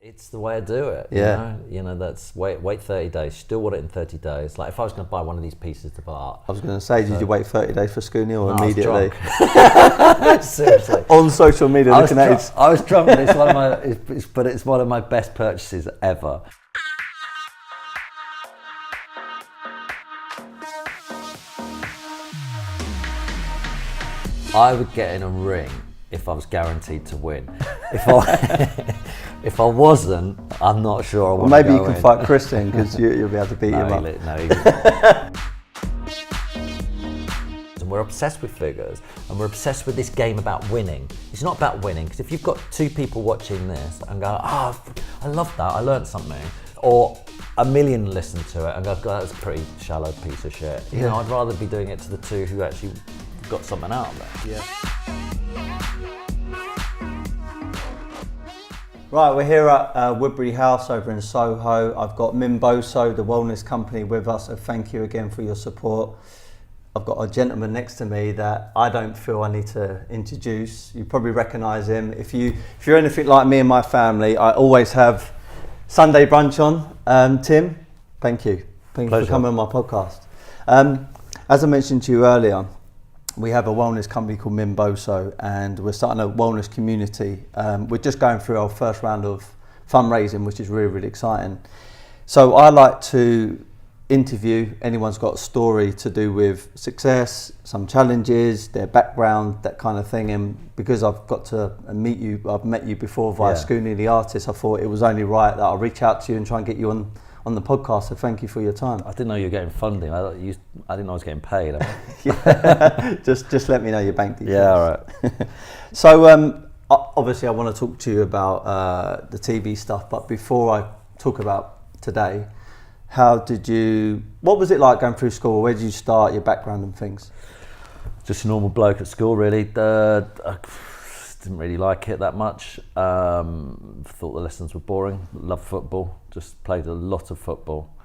It's the way I do it. Yeah. You know, that's wait 30 days, still want it in 30 days. Like if I was going to buy one of these pieces of art. I was going to say, did you wait 30 days for Scooney or No, immediately? Seriously. On social media, looking at it. I was drunk, and it's one of my best purchases ever. I would get in a ring if I was guaranteed to win. If I wasn't, I'm not sure I want Well, to maybe go you can in. fight Chris then, because you'll be able to beat him up. And we're obsessed with figures, and we're obsessed with this game about winning. It's not about winning, because if you've got two people watching this and go, oh, I love that, I learned something, or a million listen to it and go, God, that's a pretty shallow piece of shit. You know, I'd rather be doing it to the two who actually got something out of it. Yeah. Right, we're here at Woodbury House over in Soho. I've got Mimboso, the wellness company, with us, so thank you again for your support. I've got a gentleman next to me that I don't feel I need to introduce. You probably recognise him. If you're anything like me and my family, I always have Sunday brunch on. Tim, thank you. Thank you for coming on my podcast. As I mentioned to you earlier, we have a wellness company called Mimboso, and we're starting a wellness community. We're just going through our first round of fundraising, which is really, really exciting. So I like to interview anyone's got a story to do with success, some challenges, their background, that kind of thing. And because I've got to meet you, I've met you before via Scooney the artist, I thought it was only right that I'll reach out to you and try and get you on the podcast, so thank you for your time. I didn't know you were getting funding. I didn't know I was getting paid. Yeah. just let me know your bank details. Yeah, all right. So obviously I want to talk to you about the TV stuff, but before I talk about today, what was it like going through school? Where did you start, your background and things? Just a normal bloke at school, really. I didn't really like it that much. Thought the lessons were boring. Loved football. Just played a lot of football,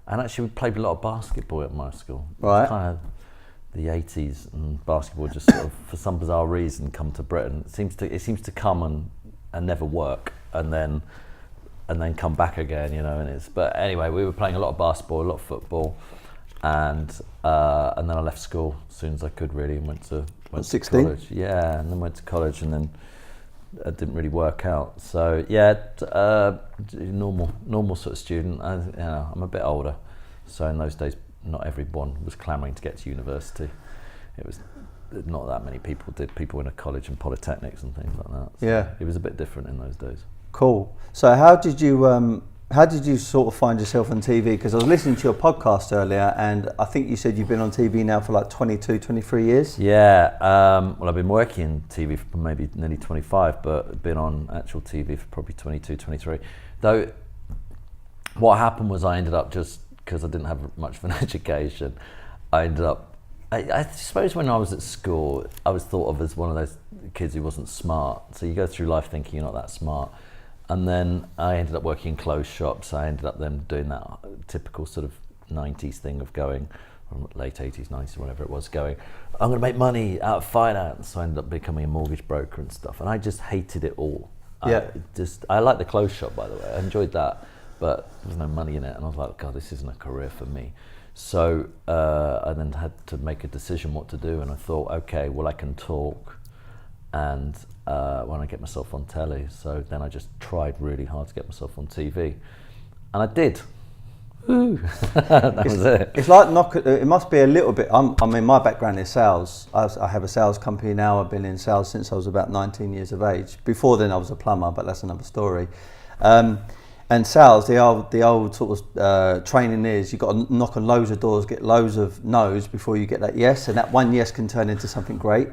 and actually we played a lot of basketball at my school. Right. It was kind of the 80s, and basketball just sort of, for some bizarre reason, come to Britain. It seems to come and never work, and then come back again, you know. But anyway, we were playing a lot of basketball, a lot of football, and then I left school as soon as I could, really, and went to 16? college. Yeah, and then went to college, and then it didn't really work out. So yeah, normal sort of student. I'm a bit older, so in those days, not everyone was clamouring to get to university. It was not that many people did. People in a college and polytechnics and things like that. So yeah, it was a bit different in those days. Cool. So how did you sort of find yourself on TV? Because I was listening to your podcast earlier, and I think you said you've been on TV now for like 22, 23 years. Yeah. Well, I've been working in TV for maybe nearly 25, but been on actual TV for probably 22, 23. Though, what happened was I ended up, just because I didn't have much of an education, I suppose when I was at school, I was thought of as one of those kids who wasn't smart. So you go through life thinking you're not that smart. And then I ended up working in clothes shops. I ended up then doing that typical sort of 90s thing of going, or late 80s, 90s, whatever it was, going, I'm going to make money out of finance. So I ended up becoming a mortgage broker and stuff. And I just hated it all. Yeah. I liked the clothes shop, by the way. I enjoyed that, but there was no money in it. And I was like, God, this isn't a career for me. So I then had to make a decision what to do. And I thought, okay, well, I can talk, and when I get myself on telly. So then I just tried really hard to get myself on TV, and I did. Woo. That was it. It's like it must be a little bit. I mean, my background is sales. I have a sales company now. I've been in sales since I was about 19 years of age. Before then, I was a plumber, but that's another story. And sales, the old sort of training is you've got to knock on loads of doors, get loads of no's before you get that yes, and that one yes can turn into something great.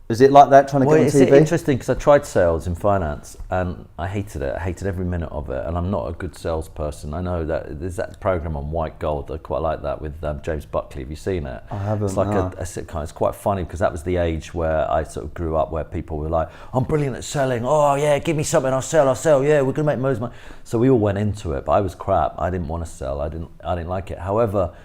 Is it like that, trying to get on TV? It's interesting because I tried sales in finance and I hated it. I hated every minute of it, and I'm not a good salesperson. I know that there's that program on White Gold. I quite like that with James Buckley. Have you seen it? I haven't. It's like a sitcom. It's quite funny because that was the age where I sort of grew up, where people were like, I'm brilliant at selling. Oh yeah, give me something, I'll sell. Yeah, we're gonna make most money. So we all went into it, but I was crap. I didn't want to sell. I didn't like it. However,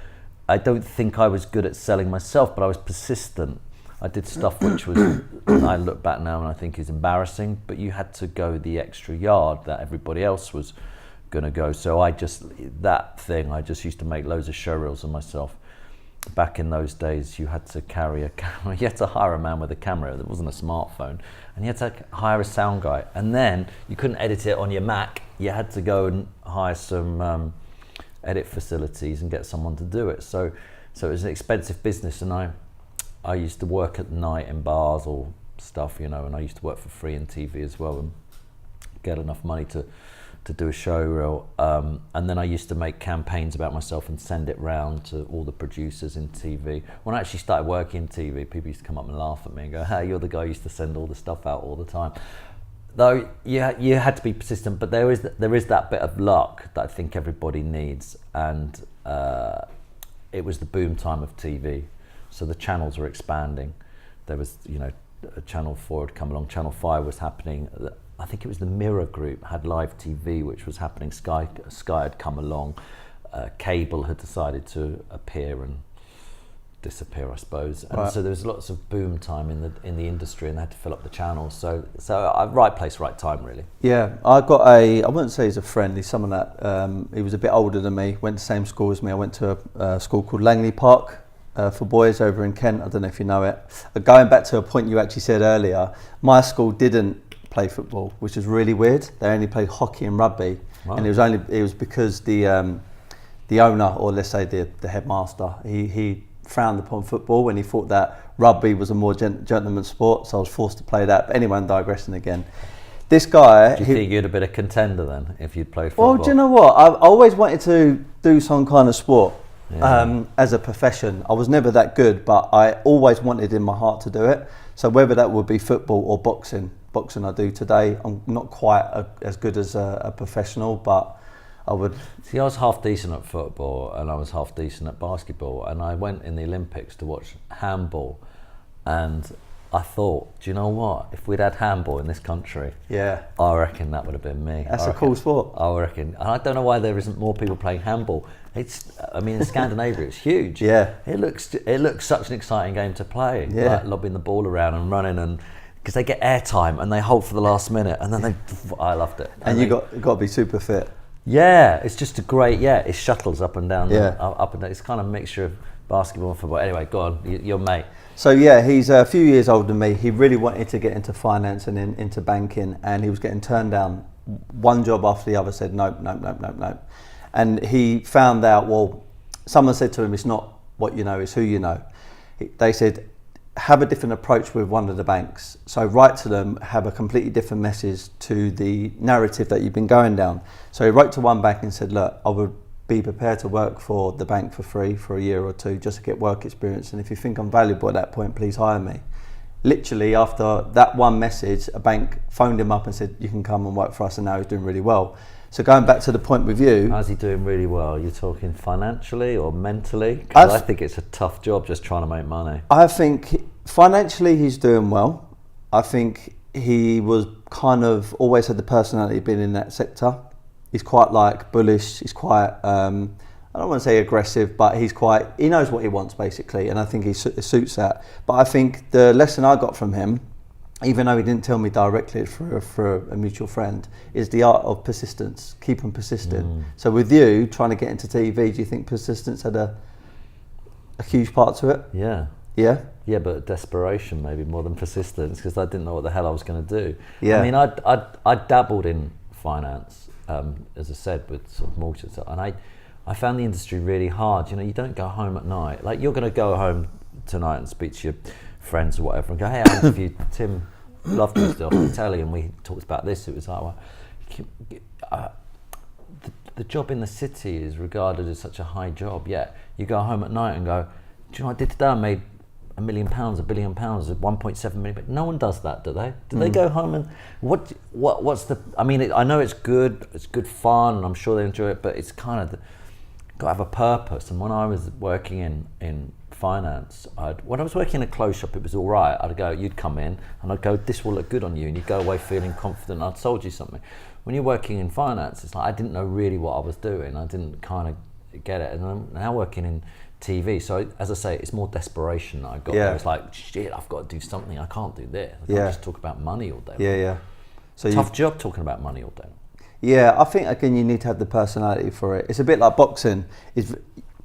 I don't think I was good at selling myself, but I was persistent. I did stuff which was, I look back now and I think is embarrassing, but you had to go the extra yard that everybody else was going to go. So I just used to make loads of show reels of myself. Back in those days, you had to carry a camera. You had to hire a man with a camera. There wasn't a smartphone. And you had to hire a sound guy. And then you couldn't edit it on your Mac. You had to go and hire some edit facilities and get someone to do it. So it was an expensive business. And I used to work at night in bars or stuff, and I used to work for free in TV as well and get enough money to do a show reel, and then I used to make campaigns about myself and send it round to all the producers in TV. When I actually started working in TV, people used to come up and laugh at me and go, "Hey, you're the guy who used to send all the stuff out all the time." Though you had to be persistent, but there is that bit of luck that I think everybody needs, and it was the boom time of TV, so the channels were expanding. There was, Channel 4 had come along, Channel 5 was happening. I think it was the Mirror Group had live TV, which was happening. Sky had come along. Cable had decided to appear and disappear, I suppose. And right. So there was lots of boom time in the industry, and they had to fill up the channels. So right place, right time, really. Yeah, I got I wouldn't say he's a friend. He's someone that he was a bit older than me. Went to the same school as me. I went to a school called Langley Park for boys over in Kent. I don't know if you know it. Going back to a point you actually said earlier, my school didn't play football, which is really weird. They only played hockey and rugby. Wow. And it was because the owner, or let's say the headmaster, he frowned upon football and he thought that rugby was a more gentleman's sport, so I was forced to play that. But anyway, I'm digressing again. This guy... Do you think you'd have been a contender then if you'd played football? Well, do you know what? I always wanted to do some kind of sport as a profession. I was never that good, but I always wanted in my heart to do it. So whether that would be football or boxing I do today. I'm not quite as good as a professional, but I would... See, I was half decent at football and I was half decent at basketball, and I went in the Olympics to watch handball, and I thought, do you know what? If we'd had handball in this country, I reckon that would have been me. That's a cool sport. I reckon. And I don't know why there isn't more people playing handball. In Scandinavia, it's huge. Yeah. It looks such an exciting game to play. Yeah. Like lobbing the ball around and running, and because they get airtime and they hold for the last minute, and then I loved it. And you got to be super fit. Yeah, it's just a great, it shuttles up and down. Yeah. Up and down. It's kind of a mixture of basketball and football. Anyway, go on, your mate. So he's a few years older than me. He really wanted to get into finance and into banking, and he was getting turned down. One job after the other said nope. And he found out, well, someone said to him, it's not what you know, it's who you know. They said, have a different approach with one of the banks. So write to them, have a completely different message to the narrative that you've been going down. So he wrote to one bank and said, look, I would be prepared to work for the bank for free for a year or two just to get work experience. And if you think I'm valuable at that point, please hire me. Literally after that one message, a bank phoned him up and said, you can come and work for us, and now he's doing really well. So going back to the point with you... How's he doing really well? You're talking financially or mentally? Because I think it's a tough job just trying to make money. I think financially he's doing well. I think he was kind of always had the personality of being in that sector. He's quite bullish, he's quite, I don't want to say aggressive, but he knows what he wants basically, and I think he suits that. But I think the lesson I got from him, even though he didn't tell me directly for a mutual friend, is the art of persistence. Keep on persisting. So with you trying to get into TV, do you think persistence had a huge part to it? Yeah. Yeah? Yeah, but desperation maybe more than persistence, because I didn't know what the hell I was going to do. Yeah. I mean, I dabbled in finance, as I said, with sort of mortgages, and I found the industry really hard. You don't go home at night. Like, you're going to go home tonight and speak to your friends or whatever and go, hey, I interviewed Tim Lovejoy off the telly and we talked about this. It was like, well, the job in the city is regarded as such a high job, yet you go home at night and go, do you know what I did today? I made £1 million, £1 billion, 1.7 million. But no one does that, do they? Do they go home and what's the? I mean, I know it's good fun, and I'm sure they enjoy it, but it's kind of got to have a purpose. And when I was working in finance, when I was working in a clothes shop, it was all right. You'd come in and I'd go, this will look good on you, and you'd go away feeling confident I'd sold you something. When you're working in finance, it's like I didn't know really what I was doing. I didn't kind of get it. And I'm now working in TV. So as I say, it's more desperation that I got Yeah. there. It's like, shit, I've got to do something. I can't do this. I can't just talk about money all day. Yeah. So Tough job talking about money all day. Yeah, I think again you need to have the personality for it. It's a bit like boxing.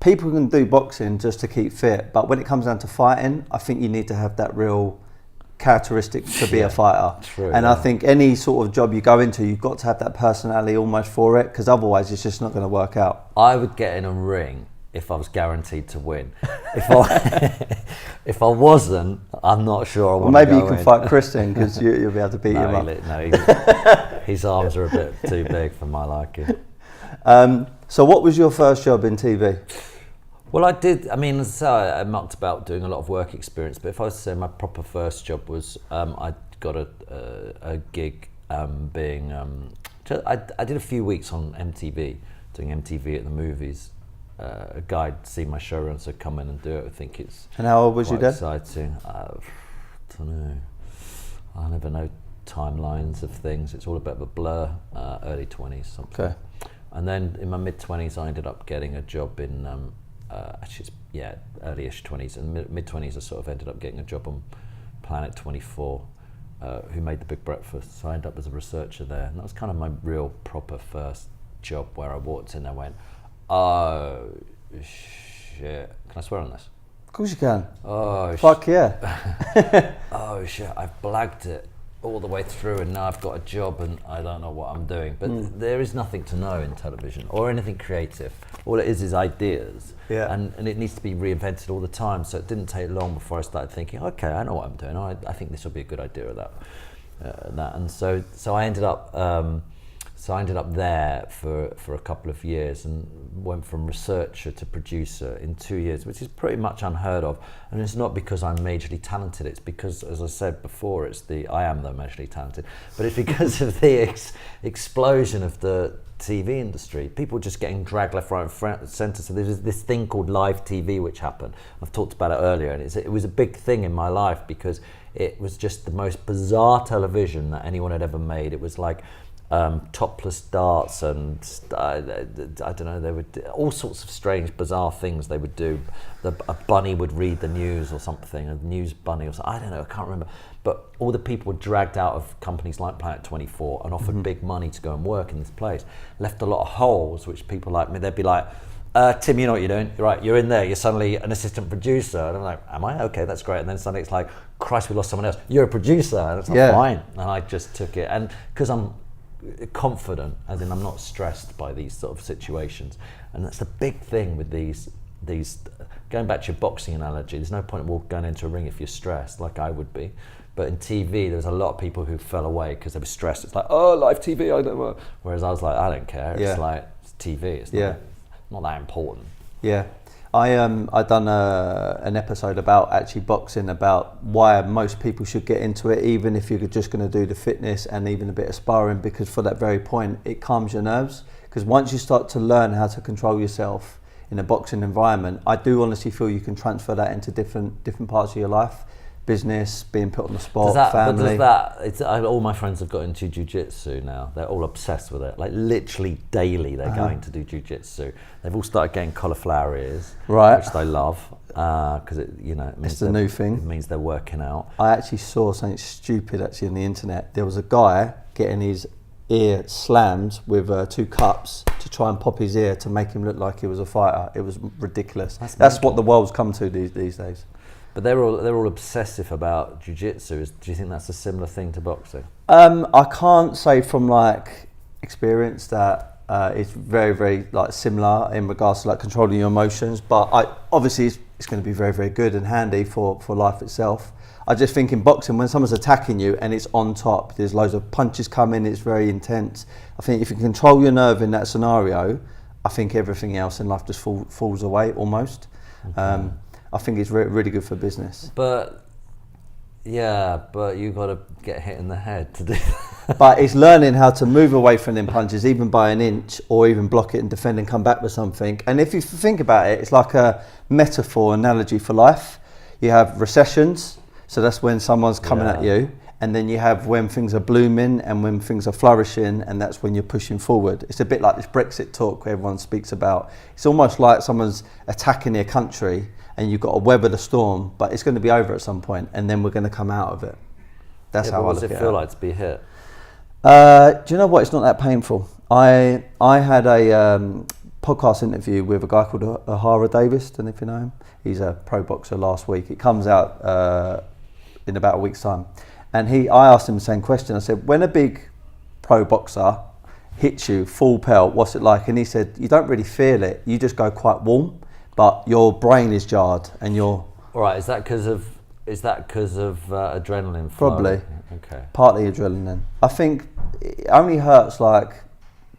People can do boxing just to keep fit, but when it comes down to fighting, I think you need to have that real characteristic to be a fighter. True, and I think any sort of job you go into, you've got to have that personality almost for it, because otherwise it's just not going to work out. I would get in a ring if I was guaranteed to win. If I wasn't, I'm not sure I want to go in. Maybe you can fight Chris then, because you'll be able to beat him up. His arms are a bit too big for my liking. So what was your first job in TV? Well, I did. I mean, so I mucked about doing a lot of work experience. But if I was to say my proper first job was, I got a gig being. I did a few weeks on MTV, doing MTV at the movies. A guy'd see my showrun, so come in and do it. I think it's. And how old was you then? Exciting. I don't know. I never know timelines of things. It's all a bit of a blur. Early 20s, something. Okay. And then in my mid 20s, I ended up getting a job in. Early-ish 20s, and mid 20s I sort of ended up getting a job on Planet 24, who made the Big Breakfast. So I ended up as a researcher there, and that was kind of my real proper first job, where I walked in and I went, oh shit, can I swear on this? Of course you can. Oh fuck yeah. Oh shit, I've blagged it all the way through, and now I've got a job and I don't know what I'm doing. But there is nothing to know in television or anything creative. All it is ideas. Yeah. And it needs to be reinvented all the time. So it didn't take long before I started thinking, okay, I know what I'm doing. I think this will be a good idea of that. And so I ended up there for a couple of years, and went from researcher to producer in 2 years, which is pretty much unheard of. And it's not because I'm majorly talented, it's because, as I said before, I am though majorly talented, but it's because of the explosion of the TV industry. People just getting dragged left, right and centre. So there's this thing called live TV which happened. I've talked about it earlier, and it was a big thing in my life because it was just the most bizarre television that anyone had ever made. It was like topless darts, and I don't know, they would do all sorts of strange, bizarre things they would do. A bunny would read the news or something, a news bunny or something, I don't know, I can't remember. But all the people were dragged out of companies like Planet 24 and offered big money to go and work in this place. Left a lot of holes, which people like me, they'd be like, Tim, you know what you're doing? Right, you're in there, you're suddenly an assistant producer. And I'm like, am I? Okay, that's great. And then suddenly it's like, Christ, we lost someone else. You're a producer. And it's like, fine. And I just took it. And because I'm confident, as in I'm not stressed by these sort of situations. And that's the big thing with these going back to your boxing analogy, there's no point in going into a ring if you're stressed, like I would be. But in TV, there was a lot of people who fell away because they were stressed. It's like, oh, live TV, I don't know. Whereas I was like, I don't care. It's like, it's TV. It's not that important. Yeah. I done an episode about actually boxing, about why most people should get into it, even if you're just going to do the fitness and even a bit of sparring, because for that very point, it calms your nerves. Because once you start to learn how to control yourself in a boxing environment, I do honestly feel you can transfer that into different parts of your life. Business, being put on the spot, family. All my friends have got into jiu-jitsu now. They're all obsessed with it. Like literally daily they're going to do jiu-jitsu. They've all started getting cauliflower ears, which they love, because it means it's the new thing. It means they're working out. I actually saw something stupid actually on the internet. There was a guy getting his ear slammed with 2 cups to try and pop his ear to make him look like he was a fighter. It was ridiculous. That's what the world's come to these days. But they're all obsessive about jiu-jitsu. Do you think that's a similar thing to boxing? I can't say from like experience that it's very, very like similar in regards to like controlling your emotions. But obviously it's going to be very, very good and handy for life itself. I just think in boxing, when someone's attacking you and it's on top, there's loads of punches coming, it's very intense. I think if you control your nerve in that scenario, I think everything else in life just falls away almost. Okay. I think it's really good for business. But you've got to get hit in the head to do that. But it's learning how to move away from them punches, even by an inch, or even block it and defend and come back with something. And if you think about it, it's like a metaphor, analogy for life. You have recessions, so that's when someone's coming at you. and then you have when things are blooming and when things are flourishing, and that's when you're pushing forward. It's a bit like this Brexit talk where everyone speaks about. It's almost like someone's attacking their country and you've got to weather the storm, but it's going to be over at some point, and then we're going to come out of it. That's how I look at it. What does it feel like to be hit? Do you know what? It's not that painful. I had a podcast interview with a guy called Ahara Davis. Don't know if you know him. He's a pro boxer last week. It comes out in about a week's time. And I asked him the same question. I said, when a big pro boxer hits you full pelt, what's it like? And he said, you don't really feel it. You just go quite warm, but your brain is jarred and you're... All right, is that because of adrenaline flow? Probably. Okay. Partly adrenaline. I think it only hurts like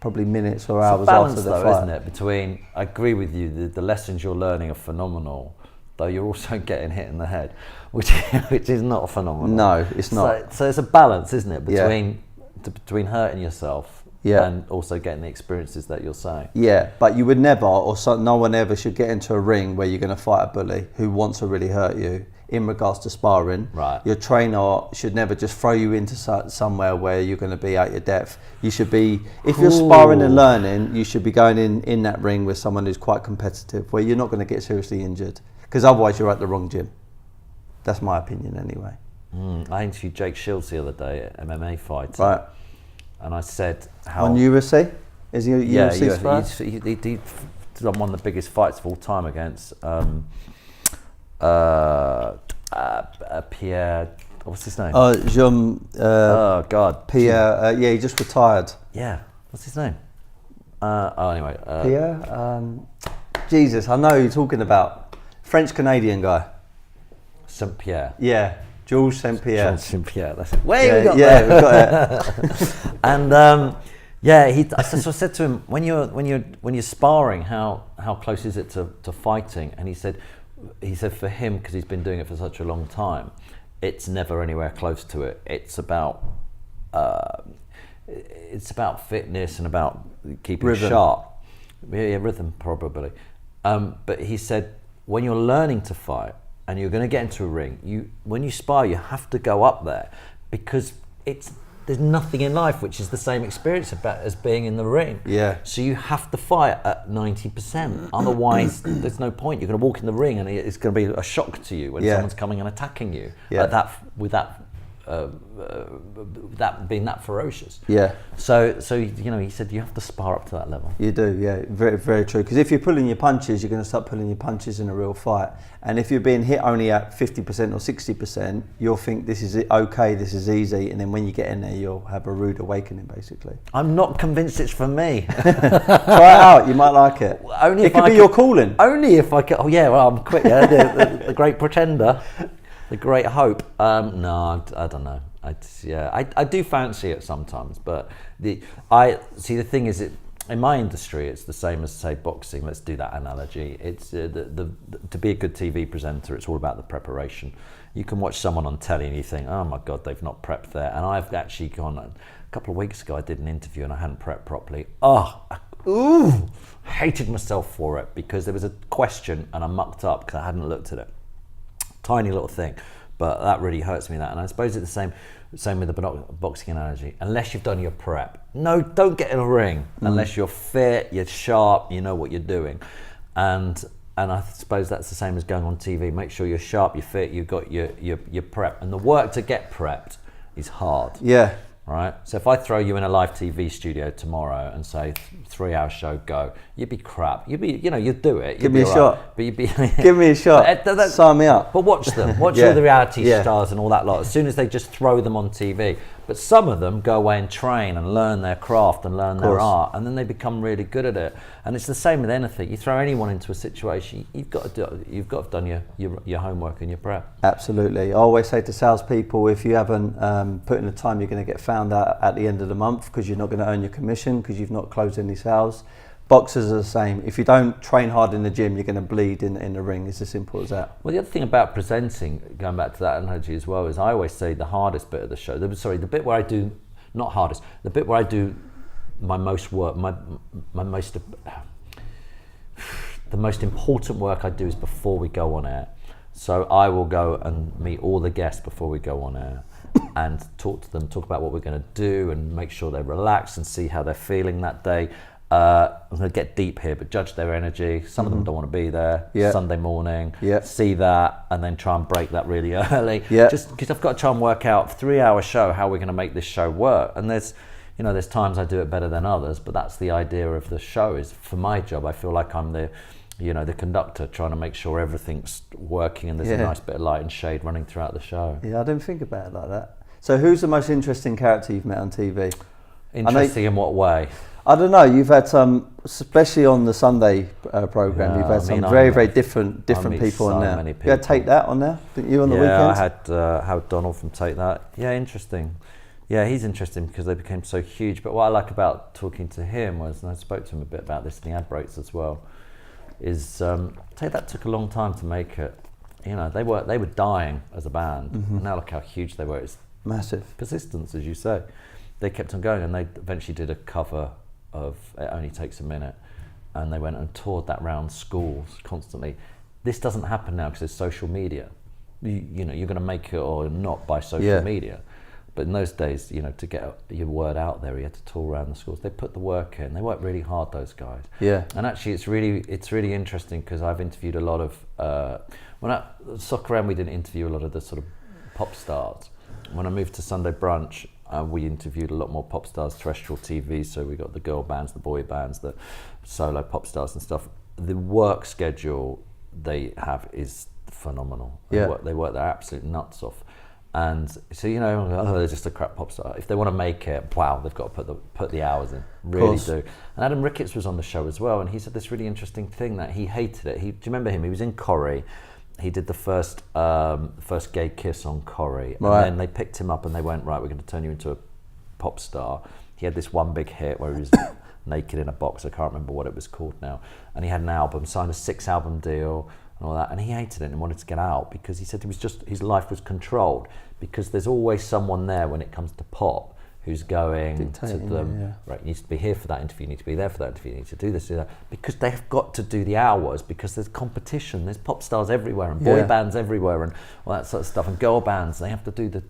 probably minutes or hours after the fight. Isn't it? Between, I agree with you, the lessons you're learning are phenomenal, though you're also getting hit in the head, which is not phenomenal. No, it's not. So it's a balance, isn't it, between hurting yourself and also getting the experiences that you're saying. Yeah, but you would never, no one ever should get into a ring where you're going to fight a bully who wants to really hurt you. In regards to sparring, right. Your trainer should never just throw you into somewhere where you're going to be at your depth. You should be, if you're sparring and learning, you should be going in that ring with someone who's quite competitive, where you're not going to get seriously injured, because otherwise you're at the wrong gym. That's my opinion anyway. I interviewed Jake Shields the other day, MMA fighter, right? And I said how on UFC, is he a UFC fighter? He done one of the biggest fights of all time against. Pierre, what's his name? Oh God, Pierre. He just retired. Yeah, what's his name? Anyway, Pierre. Jesus, I know who you're talking about. French Canadian guy. Saint Pierre. Yeah, Georges Saint Pierre. Georges Saint Pierre. That's it. Where we got that? We got it. And I said to him, when you're sparring, how close is it to fighting? And he said for him, because he's been doing it for such a long time, it's never anywhere close to it. It's about fitness and about keeping rhythm. Sharp. Yeah, rhythm probably. But he said when you're learning to fight and you're going to get into a ring, when you spar, you have to go up there, because there's nothing in life which is the same experience as being in the ring. Yeah. So you have to fight at 90%. Otherwise, there's no point. You're going to walk in the ring and it's going to be a shock to you when someone's coming and attacking you with that being that ferocious. Yeah. So he said you have to spar up to that level. You do, yeah, very, very true. Because if you're pulling your punches, you're going to start pulling your punches in a real fight. And if you're being hit only at 50% or 60%, you'll think this is okay, this is easy, and then when you get in there, you'll have a rude awakening, basically. I'm not convinced it's for me. Try it out, you might like it. It could be your calling. Only if I could. Oh yeah, well I'm quick. Yeah, the great pretender. The great hope. No, I don't know. I do fancy it sometimes, but the thing is, in my industry, it's the same as, say, boxing. Let's do that analogy. It's to be a good TV presenter, it's all about the preparation. You can watch someone on telly and you think, oh my God, they've not prepped there. And I've actually gone, a couple of weeks ago, I did an interview and I hadn't prepped properly. Hated myself for it, because there was a question and I mucked up because I hadn't looked at it. Tiny little thing, but that really hurts me. And I suppose it's the same with the boxing analogy. Unless you've done your prep, no, don't get in a ring unless you're fit, you're sharp, you know what you're doing. And I suppose that's the same as going on TV. Make sure you're sharp, you're fit, you've got your prep, and the work to get prepped is hard. Yeah. Right. So if I throw you in a live TV studio tomorrow and say 3-hour show, go, you'd be crap. You'd do it. Give me a shot. But you'd be give me a shot. Sign me up. But watch them. Watch all the reality stars and all that lot. As soon as they just throw them on TV. But some of them go away and train and learn their craft and learn their art, and then they become really good at it. And it's the same with anything. You throw anyone into a situation, you've got to have done your homework and your prep. Absolutely. I always say to salespeople, if you haven't put in the time, you're going to get found out at the end of the month, because you're not going to earn your commission because you've not closed any sales. Boxers are the same. If you don't train hard in the gym, you're going to bleed in the ring. It's as simple as that. Well, the other thing about presenting, going back to that analogy as well, is I always say the hardest bit of the show, the bit where I do, not hardest, the bit where I do my most work, the most important work I do is before we go on air. So I will go and meet all the guests before we go on air. and talk to them, talk about what we're going to do, and make sure they're relaxed and see how they're feeling that day. I'm going to get deep here, but judge their energy. Some of them don't want to be there. Sunday morning, see that, and then try and break that really early. Just because I've got to try and work out 3-hour show how we're going to make this show work. And there's times I do it better than others, but that's the idea of the show. Is for my job, I feel like I'm the conductor, trying to make sure everything's working and there's a nice bit of light and shade running throughout the show. Yeah, I didn't think about it like that. So who's the most interesting character you've met on TV? Interesting in what way? I don't know. You've had some, especially on the Sunday program. You've had some very different people on there. You had Take That on there, didn't you, on the weekends? Yeah, I had Howard Donald from Take That. Yeah, interesting. Yeah, he's interesting because they became so huge. But what I like about talking to him was, and I spoke to him a bit about this in the ad breaks as well, is Take That took a long time to make it. They were dying as a band. And now look how huge they were. It's massive persistence, as you say. They kept on going, and they eventually did a cover of It Only Takes a Minute, and they went and toured that round schools constantly. This doesn't happen now because there's social media. You're going to make it or not by social media. But in those days, to get your word out there, you had to tour around the schools. They put the work in. They worked really hard, those guys. Yeah. And actually, it's really interesting because I've interviewed a lot of when I Soccer Around, we didn't interview a lot of the sort of pop stars. When I moved to Sunday Brunch, we interviewed a lot more pop stars, terrestrial TV. So we got the girl bands, the boy bands, the solo pop stars and stuff. The work schedule they have is phenomenal. They work their absolute nuts off. And so they're just a crap pop star. If they want to make it, wow, they've got to put the hours in, really do. And Adam Ricketts was on the show as well, and he said this really interesting thing that he hated it. Do you remember him? He was in Corrie. He did the first gay kiss on Corrie, and then they picked him up and they went, right, we're going to turn you into a pop star. He had this one big hit where he was naked in a box. I can't remember what it was called now. And he had an album, signed a 6-album deal and all that, and he hated it and wanted to get out because he said his life was controlled, because there's always someone there when it comes to pop who's going dictating to them, right, you need to be here for that interview, you need to be there for that interview, you need to do this, do that, because they've got to do the hours, because there's competition, there's pop stars everywhere and boy bands everywhere and all that sort of stuff, and girl bands, they have to do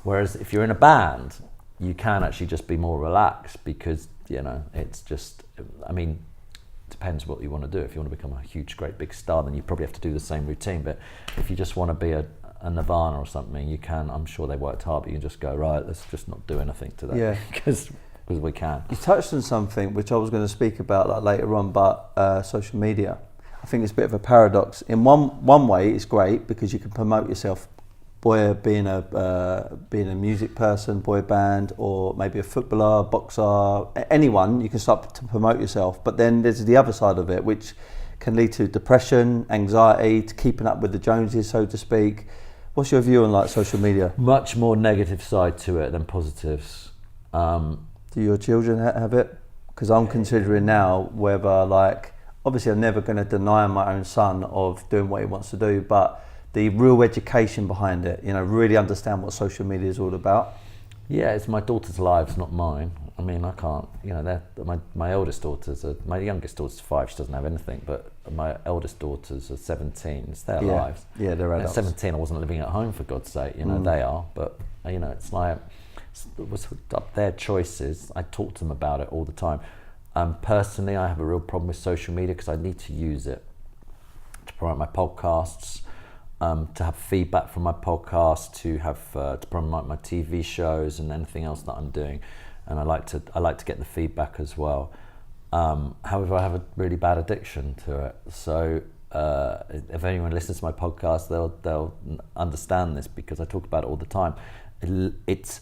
whereas if you're in a band, you can actually just be more relaxed, because it's just, depends what you want to do. If you want to become a huge, great big star, then you probably have to do the same routine. But if you just want to be a Nirvana or something, you can. I'm sure they worked hard, but you can just go, right, let's just not do anything today. Because we can. You touched on something which I was going to speak about later on, but social media. I think it's a bit of a paradox. In one way, it's great because you can promote yourself. Being a music person, boy band, or maybe a footballer, boxer, anyone, you can start to promote yourself. But then there's the other side of it, which can lead to depression, anxiety, to keeping up with the Joneses, so to speak. What's your view on social media? Much more negative side to it than positives. Do your children have it? Because I'm considering now whether, obviously I'm never going to deny my own son of doing what he wants to do, but the real education behind it, really understand what social media is all about. Yeah, it's my daughter's lives, not mine. I can't, my eldest daughters my youngest daughter's 5, she doesn't have anything, but my eldest daughters are 17, it's their lives. Yeah, they're adults. At 17, I wasn't living at home, for God's sake, they are, but, it's like, it was up their choices. I talk to them about it all the time. Personally, I have a real problem with social media because I need to use it to promote my podcasts, to have feedback from my podcast, to promote my TV shows and anything else that I'm doing, and I like to get the feedback as well. However, I have a really bad addiction to it. So if anyone listens to my podcast, they'll understand this because I talk about it all the time. It's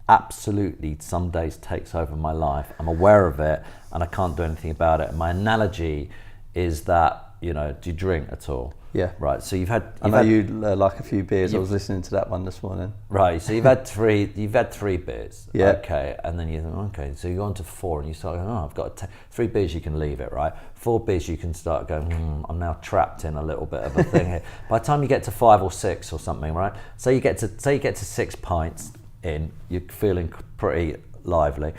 absolutely some days takes over my life. I'm aware of it and I can't do anything about it. And my analogy is that, do you drink at all? Yeah. Right. So I know you like a few beers. I was listening to that one this morning. Right. So you've had three beers. Yeah. Okay. And then you think, okay, so you go on to 4 and you start going, I've got 3 beers, you can leave it, right? 4 beers, you can start going, I'm now trapped in a little bit of a thing here. By the time you get to 5 or 6 or something, right? Say you get to 6 pints in, you're feeling pretty lively,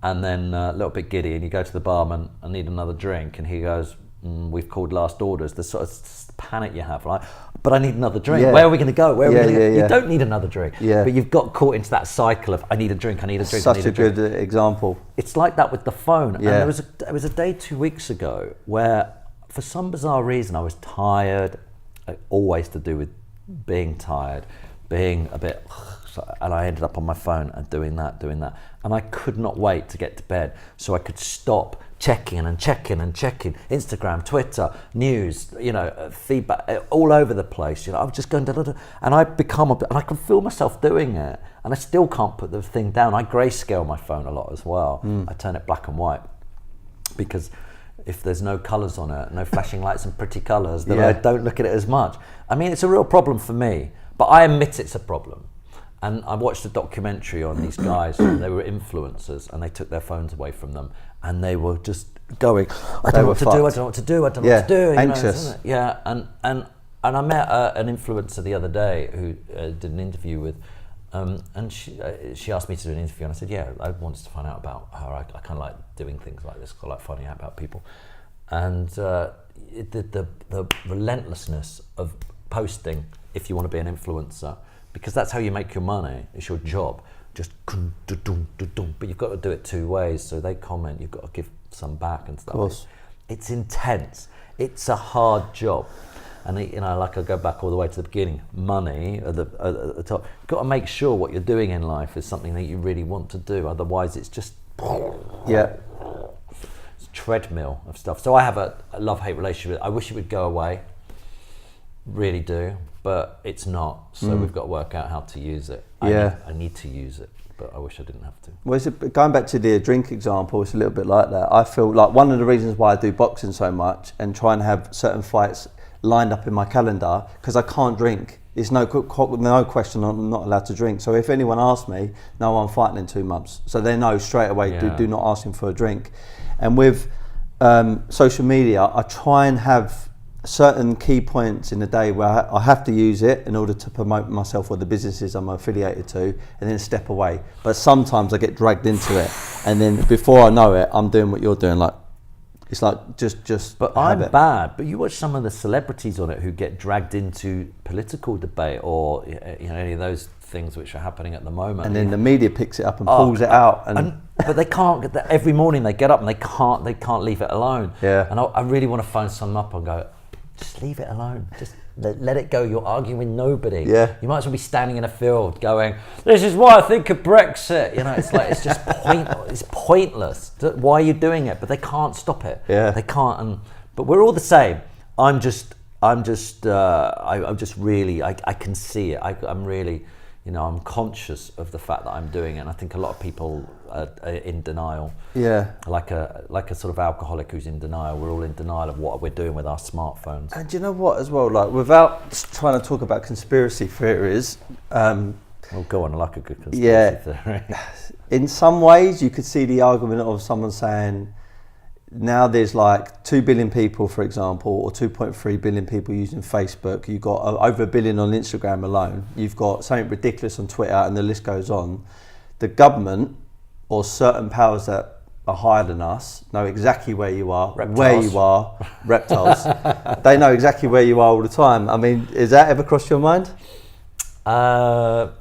and then a little bit giddy, and you go to the barman, I need another drink, and he goes, we've called last orders, the sort of panic you have, like, but I need another drink. Yeah. Where are we going to go? Where are we going to go? Yeah. You don't need another drink. Yeah. But you've got caught into that cycle of, I need a drink, I need a drink, Such I need a a drink. good example. It's like that with the phone. And Yeah. there was a day 2 weeks ago where, for some bizarre reason, I was tired, always to do with being tired, being a bit, and I ended up on my phone and doing that. And I could not wait to get to bed so I could stop checking Instagram, Twitter, news, feedback, all over the place. I'm just going, and and I can feel myself doing it, and I still can't put the thing down. I grayscale my phone a lot as well. I turn it black and white, because if there's no colours on it, no flashing lights and pretty colours, then I don't look at it as much. I mean, it's a real problem for me, but I admit it's a problem. And I watched a documentary on these guys, and they were influencers, and they took their phones away from them, and they were just going, I don't know what to do, I don't know what to do, I don't know what to do. Anxious. And I met an influencer the other day who did an interview with, and she asked me to do an interview, and I said, yeah, I wanted to find out about her. I kind of like doing things like this, I like finding out about people. And the relentlessness of posting, if you want to be an influencer, because that's how you make your money. It's your job. Just but you've got to do it 2 ways. So they comment, you've got to give some back and stuff. Of course. It's intense. It's a hard job. And like I go back all the way to the beginning. Money at the top. You've got to make sure what you're doing in life is something that you really want to do. Otherwise, it's just it's a treadmill of stuff. So I have a love-hate relationship with it. I wish it would go away. Really do. But it's not, so we've got to work out how to use it. I need to use it, but I wish I didn't have to. Well, going back to the drink example, it's a little bit like that. I feel like one of the reasons why I do boxing so much and try and have certain fights lined up in my calendar, because I can't drink. It's no question I'm not allowed to drink. So if anyone asks me, no, I'm fighting in 2 months. So they know straight away, do not ask him for a drink. And with social media, I try and have certain key points in the day where I have to use it in order to promote myself or the businesses I'm affiliated to, and then step away. But sometimes I get dragged into it, and then before I know it, I'm doing what you're doing. Like, it's like just. But I'm bad. But you watch some of the celebrities on it who get dragged into political debate or any of those things which are happening at the moment. And then the media picks it up and pulls it out. But they can't get that. Every morning they get up and they can't leave it alone. Yeah. And I really want to phone someone up and go, just leave it alone. Just let it go. You're arguing with nobody. Yeah. You might as well be standing in a field going, this is what I think of Brexit. It's like, it's just it's pointless. Why are you doing it? But they can't stop it. Yeah. They can't. But we're all the same. I can see it. I'm really, I'm conscious of the fact that I'm doing it. And I think a lot of people are in denial. Yeah. Like a sort of alcoholic who's in denial. We're all in denial of what we're doing with our smartphones. And you know what as well, like without trying to talk about conspiracy theories, well, go on, I like a good conspiracy theory. In some ways you could see the argument of someone saying, now there's like 2 billion people, for example, or 2.3 billion people using Facebook. You've got over 1 billion on Instagram alone. You've got something ridiculous on Twitter, and the list goes on. The government or certain powers that are higher than us know exactly where you are, reptiles. They know exactly where you are all the time. I mean, has that ever crossed your mind? Because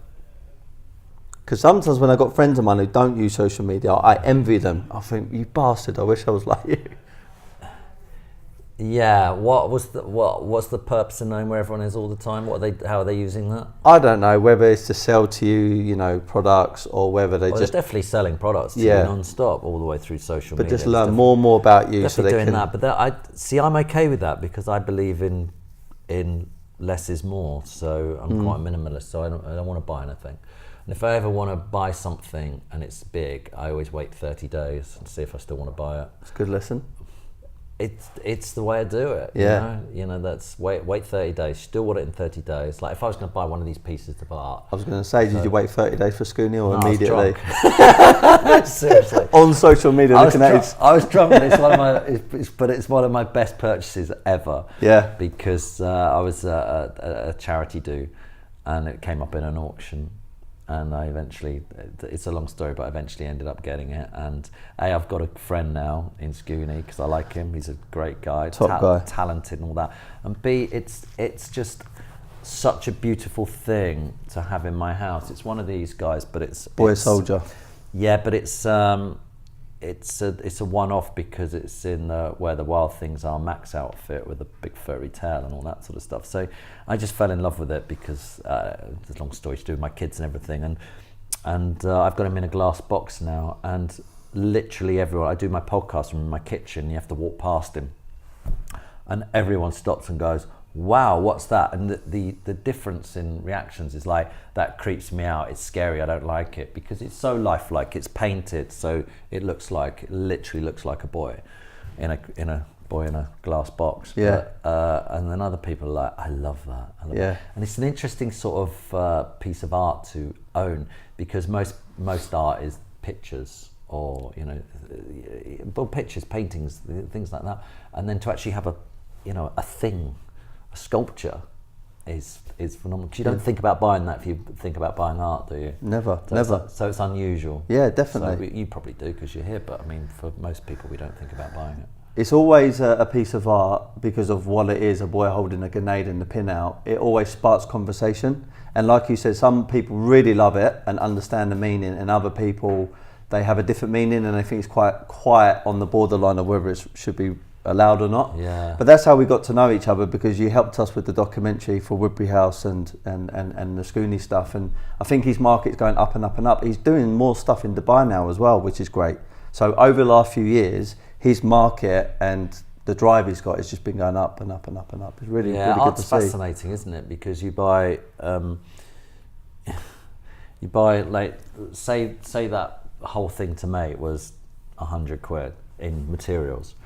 sometimes when I've got friends of mine who don't use social media, I envy them. I think, you bastard, I wish I was like you. Yeah, what's the purpose of knowing where everyone is all the time? How are they using that? I don't know, whether it's to sell to you, products, or whether they're definitely selling products to you non-stop all the way through social media. But just learn more and more about you. Definitely doing that. But I'm okay with that because I believe in less is more. So I'm quite a minimalist. So I don't want to buy anything. And if I ever want to buy something and it's big, I always wait 30 days and see if I still want to buy it. It's a good lesson. It's the way I do it. Yeah. That's wait 30 days. Still want it in 30 days. Like if I was going to buy one of these pieces of art. I was going to say, did you wait 30 days for Scooney or immediately? Seriously. On social media, looking at it. I was drunk, and it's one of my best purchases ever. Yeah. Because I was a charity do, and it came up in an auction. and I eventually, it's a long story, but I eventually ended up getting it. And A, I've got a friend now in Scooney because I like him. He's a great guy, Top guy, talented and all that. And B, it's just such a beautiful thing to have in my house. It's one of these guys, but it's soldier. Yeah, but it's a one-off because it's in where the Wild Things Are Max outfit with a big furry tail and all that sort of stuff. So I just fell in love with it because it's a long story to do with my kids and everything, and I've got him in a glass box now, and literally everyone, I do my podcast from my kitchen, you have to walk past him and everyone stops and goes, wow, what's that? And the difference in reactions is like, that creeps me out, it's scary, I don't like it, because it's so lifelike, it's painted, so it literally looks like a boy in a boy in a glass box. Yeah. And then other people are like, I love that. And it's an interesting sort of piece of art to own, because most art is pictures, or pictures, paintings, things like that, and then to actually have a thing, a sculpture is phenomenal, because you don't think about buying that if you think about buying art, do you? Never. So it's unusual. Yeah, definitely. So you probably do because you're here, but I mean, for most people, we don't think about buying it. It's always a piece of art because of what it is, a boy holding a grenade and the pin out. It always sparks conversation. And like you said, some people really love it and understand the meaning, and other people, they have a different meaning and they think it's quite on the borderline of whether it should be allowed or not. Yeah. But that's how we got to know each other, because you helped us with the documentary for Woodbury House and the Scooney stuff, and I think his market's going up and up and up. He's doing more stuff in Dubai now as well, which is great. So over the last few years, his market and the drive he's got has just been going up and up and up and up. It's really, really good to see. Art's fascinating, isn't it? Because you buy like, say that whole thing to make was £100 in materials,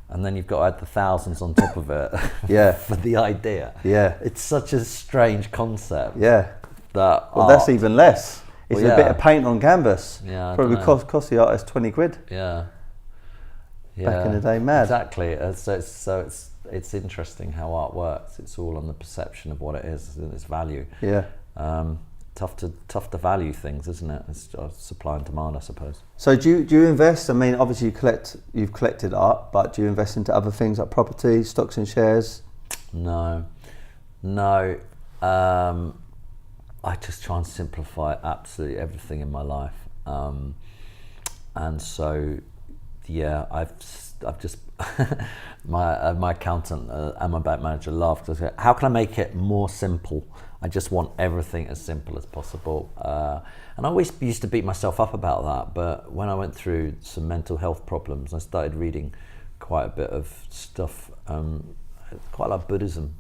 and then you've got to add the thousands on top of it. Yeah. For the idea. Yeah. It's such a strange concept. Yeah. That that's even less. It's a bit of paint on canvas. Yeah. Probably cost the artist £20. Yeah. Back in the day, mad. Exactly. So it's interesting how art works. It's all on the perception of what it is and its value. Yeah. Tough to value things, isn't it? It's supply and demand, I suppose. So do you invest? I mean, obviously you've collected art, but do you invest into other things like property, stocks and shares? No. I just try and simplify absolutely everything in my life, and so I've just my accountant and my bank manager laughed. I said, how can I make it more simple? I just want everything as simple as possible. And I always used to beat myself up about that, but when I went through some mental health problems, I started reading quite a bit of stuff, quite like Buddhism,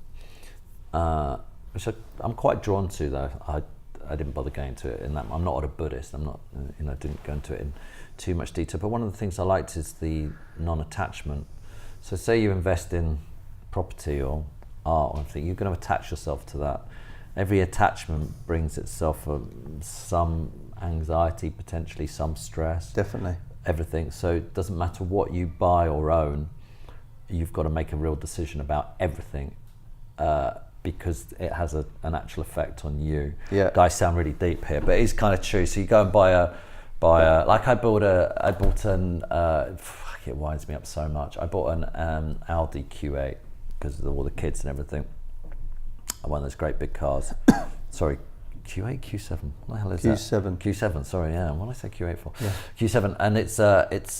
which I'm quite drawn to, though. I didn't bother going to it in that. I'm not a Buddhist. I'm not, didn't go into it in too much detail. But one of the things I liked is the non-attachment. So say you invest in property or art or anything, you're going to attach yourself to that. Every attachment brings itself some anxiety, potentially some stress. Definitely. Everything. So it doesn't matter what you buy or own, you've got to make a real decision about everything, because it has an actual effect on you. Yeah. Guys sound really deep here, but it's kind of true. So you go and buy a like I bought an it winds me up so much. I bought an Audi Q8 because of all the kids and everything. One of those great big cars. Sorry, Q8, Q7. What the hell is Q7. that? Q7. Sorry, yeah. What did I say Q8 for? Yeah. Q7, and it's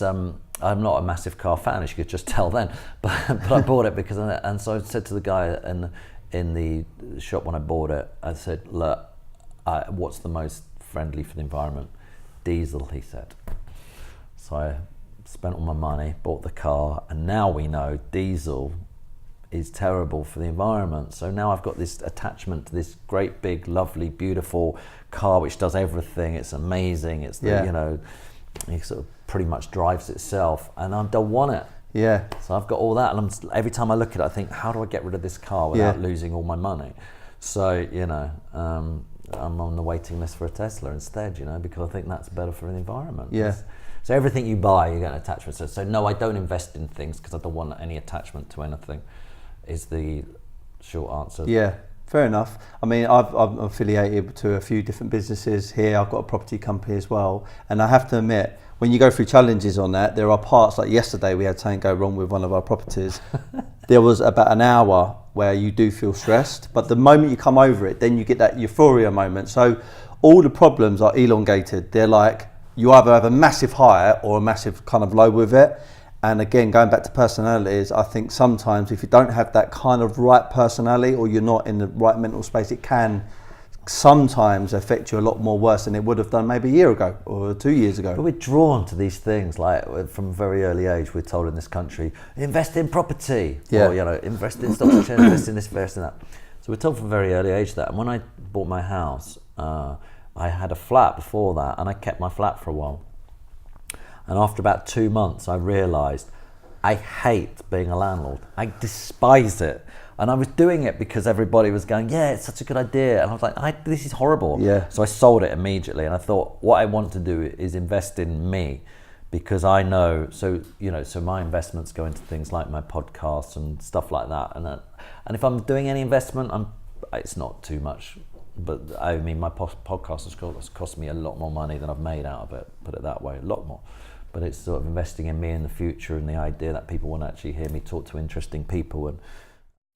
I'm not a massive car fan, as you could just tell then, but I bought it because, and so I said to the guy in the shop when I bought it, I said, look, what's the most friendly for the environment? Diesel, he said. So I spent all my money, bought the car, and now we know diesel is terrible for the environment. So now I've got this attachment to this great big lovely beautiful car which does everything. It's amazing. It's the, it sort of pretty much drives itself, and I don't want it. Yeah. So I've got all that, and every time I look at it I think, how do I get rid of this car without losing all my money? So I'm on the waiting list for a Tesla instead, because I think that's better for the environment. Yeah. So everything you buy, you get an attachment. So no, I don't invest in things because I don't want any attachment to anything, is the short answer. Yeah. Fair enough. I mean, I'm affiliated to a few different businesses here. I've got a property company as well. And I have to admit, when you go through challenges on that, there are parts, like yesterday we had something go wrong with one of our properties. There was about an hour where you do feel stressed, but the moment you come over it, then you get that euphoria moment. So all the problems are elongated. They're like, you either have a massive high or a massive kind of low with it. And again, going back to personalities, I think sometimes if you don't have that kind of right personality or you're not in the right mental space, it can sometimes affect you a lot more worse than it would have done maybe a year ago or 2 years ago. But we're drawn to these things, like from a very early age, we're told in this country, invest in property, or invest in stocks and shares, invest in this, invest in that. So we're told from a very early age that. And when I bought my house, I had a flat before that, and I kept my flat for a while. And after about 2 months, I realised I hate being a landlord. I despise it. And I was doing it because everybody was going, yeah, it's such a good idea. And I was like, this is horrible. Yeah. So I sold it immediately. And I thought, what I want to do is invest in me, because I know, so my investments go into things like my podcasts and stuff like that. And if I'm doing any investment, it's not too much. But I mean, my podcast has cost me a lot more money than I've made out of it, put it that way, a lot more. But it's sort of investing in me in the future, and the idea that people want to actually hear me talk to interesting people, and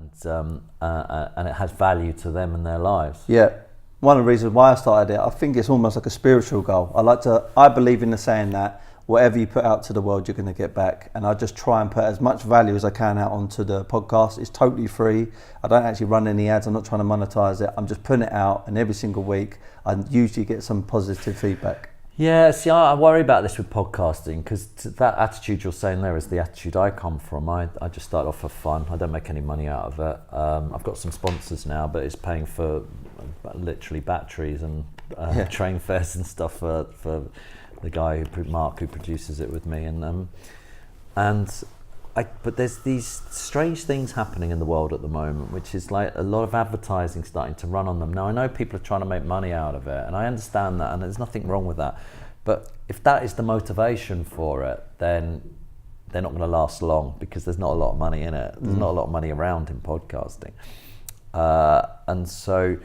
it has value to them and their lives. Yeah, one of the reasons why I started it, I think it's almost like a spiritual goal. I believe in the saying that whatever you put out to the world, you're going to get back. And I just try and put as much value as I can out onto the podcast. It's totally free. I don't actually run any ads. I'm not trying to monetize it. I'm just putting it out, and every single week I usually get some positive feedback. Yeah, see, I worry about this with podcasting, because that attitude you're saying there is the attitude I come from. I just start off for fun. I don't make any money out of it. I've got some sponsors now, but it's paying for literally batteries and train fares and stuff for the guy Mark who produces it with me. But there's these strange things happening in the world at the moment, which is like a lot of advertising starting to run on them. Now, I know people are trying to make money out of it, and I understand that, and there's nothing wrong with that. But if that is the motivation for it, then they're not going to last long, because there's not a lot of money in it. There's not a lot of money around in podcasting. And so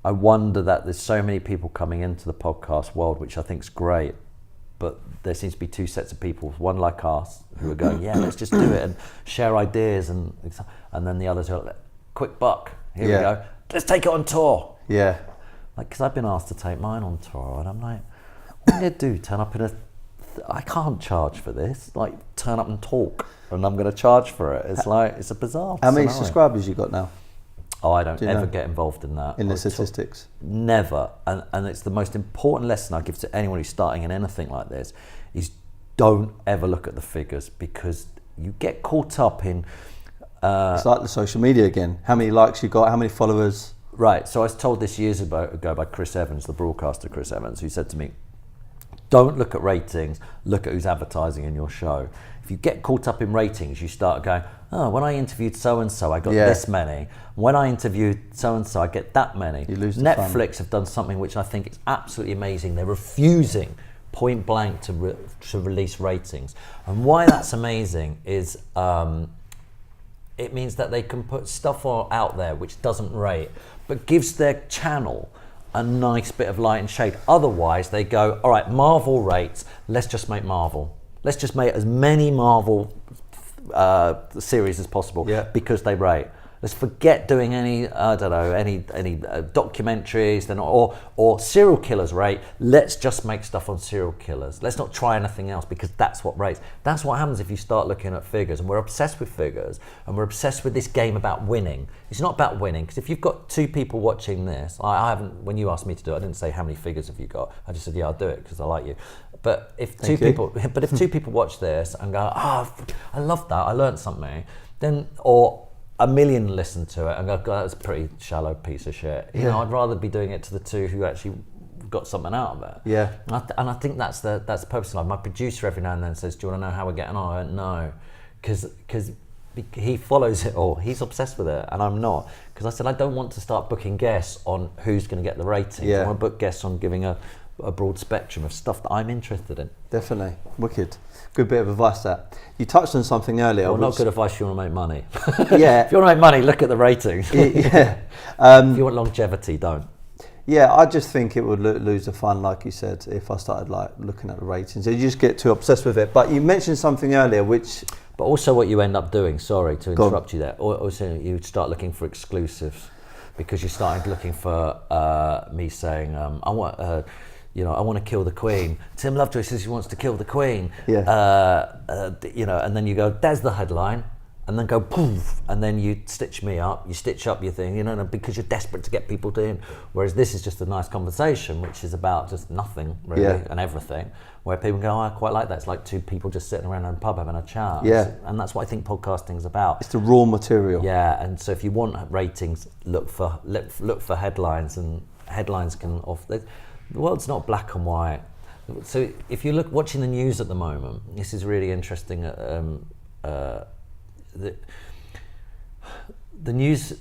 I wonder that there's so many people coming into the podcast world, which I think is great. But there seems to be two sets of people, one like us, who are going, yeah, let's just do it and share ideas, and then the others are like, quick buck, here we go, let's take it on tour. Yeah. Like, because I've been asked to take mine on tour, and I'm like, what am I going to do? Turn up in I can't charge for this. Like, turn up and talk, and I'm going to charge for it. It's like, it's a bizarre How many scenario. subscribers you got now? Oh, I don't ever get involved in that. In the statistics? Never. And it's the most important lesson I give to anyone who's starting in anything like this, is don't ever look at the figures, because you get caught up in... it's like the social media again. How many likes you got, how many followers? Right, so I was told this years ago by Chris Evans, the broadcaster Chris Evans, who said to me, don't look at ratings, look at who's advertising in your show. If you get caught up in ratings, you start going, oh, when I interviewed so-and-so, I got this many. When I interviewed so-and-so, I get that many. You lose the Netflix have done something which I think is absolutely amazing. They're refusing, point blank, to release ratings. And why that's amazing is it means that they can put stuff out there which doesn't rate, but gives their channel a nice bit of light and shade. Otherwise, they go, all right, Marvel rates, let's just make Marvel. Let's just make as many Marvel series as possible because they rate. Let's forget doing any documentaries, or serial killers rate. Let's just make stuff on serial killers. Let's not try anything else, because that's what rates. That's what happens if you start looking at figures, and we're obsessed with figures, and we're obsessed with this game about winning. It's not about winning, because if you've got 2 people watching this, I haven't. When you asked me to do it, I didn't say how many figures have you got. I just said, yeah, I'll do it because I like you. But if two people watch this and go, oh, I love that, I learned something, then, or 1 million listen to it and go, that's a pretty shallow piece of shit. You know, I'd rather be doing it to the 2 who actually got something out of it. Yeah. And I think that's the purpose of life. My producer every now and then says, do you want to know how we're getting on? I don't know, because he follows it all. He's obsessed with it, and I'm not. Because I said, I don't want to start booking guests on who's going to get the ratings. I want to book guests on giving a a broad spectrum of stuff that I'm interested in. Definitely. Wicked. Good bit of advice that. You touched on something earlier. Well, not good advice if you want to make money. Yeah. If you want to make money, look at the ratings. Yeah. If you want longevity, don't. Yeah, I just think it would lose the fun, like you said, if I started like looking at the ratings. You just get too obsessed with it. But you mentioned something earlier, which... But also what you end up doing, sorry to interrupt you there, also you start looking for exclusives, because you started looking for me saying, I want to kill the Queen. Tim Lovejoy says he wants to kill the Queen. Yeah. And then you go, there's the headline. And then go poof, and then you stitch me up. You stitch up your thing, because you're desperate to get people in. Whereas this is just a nice conversation, which is about just nothing really and everything. Where people go, I quite like that. It's like two people just sitting around in a pub having a chat. Yeah. And that's what I think podcasting is about. It's the raw material. Yeah. And so if you want ratings, look for headlines, and headlines can the world's not black and white. So if you look watching the news at the moment, this is really interesting. The news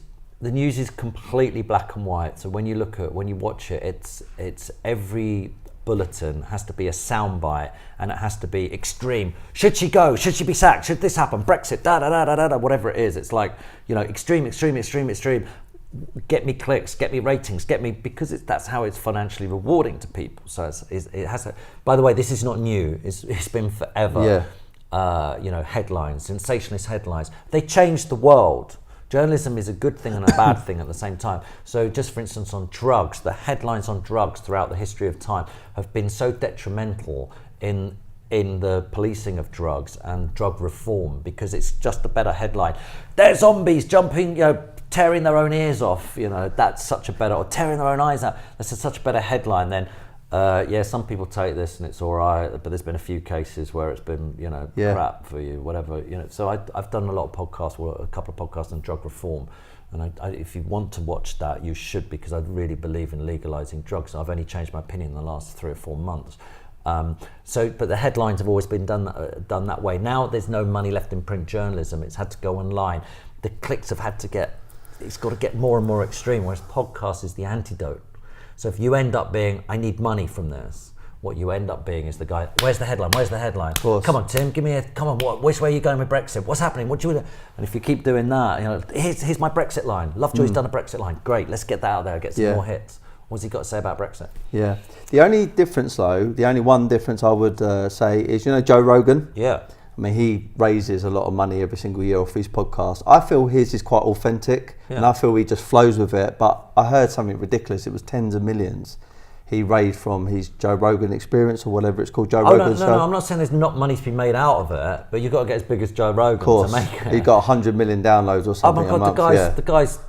is completely black and white. So when you watch it, it's every bulletin has to be a soundbite, and it has to be extreme. Should she go? Should she be sacked? Should this happen? Brexit? Da da da da da. Whatever it is, it's like extreme. Get me clicks, get me ratings, because that's how it's financially rewarding to people. So it has. By the way, this is not new. It's been forever. Yeah. Headlines, sensationalist headlines. They changed the world. Journalism is a good thing and a bad thing at the same time. So just for instance on drugs, the headlines on drugs throughout the history of time have been so detrimental in the policing of drugs and drug reform, because it's just a better headline. They're zombies jumping, tearing their own ears off, that's such a better, or tearing their own eyes out. That's such a better headline than some people take this and it's all right, but there's been a few cases where it's been, crap for you, whatever, So I've done a lot of podcasts, a couple of podcasts on drug reform, and if you want to watch that, you should, because I really believe in legalizing drugs. I've only changed my opinion in the last 3 or 4 months. But the headlines have always been done that way. Now there's no money left in print journalism. It's had to go online. The clicks have had to it's got to get more and more extreme, whereas podcast is the antidote. So if you end up being, I need money from this, what you end up being is the guy, where's the headline? Come on, Tim, which way are you going with Brexit? What's happening? What do you do? And if you keep doing that, here's my Brexit line. Lovejoy's done a Brexit line. Great, let's get that out there, get some more hits. What's he got to say about Brexit? Yeah. The only difference though, the only one difference I would say is, Joe Rogan? Yeah. I mean, he raises a lot of money every single year off his podcast. I feel his is quite authentic, and I feel he just flows with it. But I heard something ridiculous. It was tens of millions he raised from his Joe Rogan experience, or whatever it's called, Rogan show. No, I'm not saying there's not money to be made out of it, but you've got to get as big as Joe Rogan to make it. He got 100 million downloads or something. Oh my God, the guys,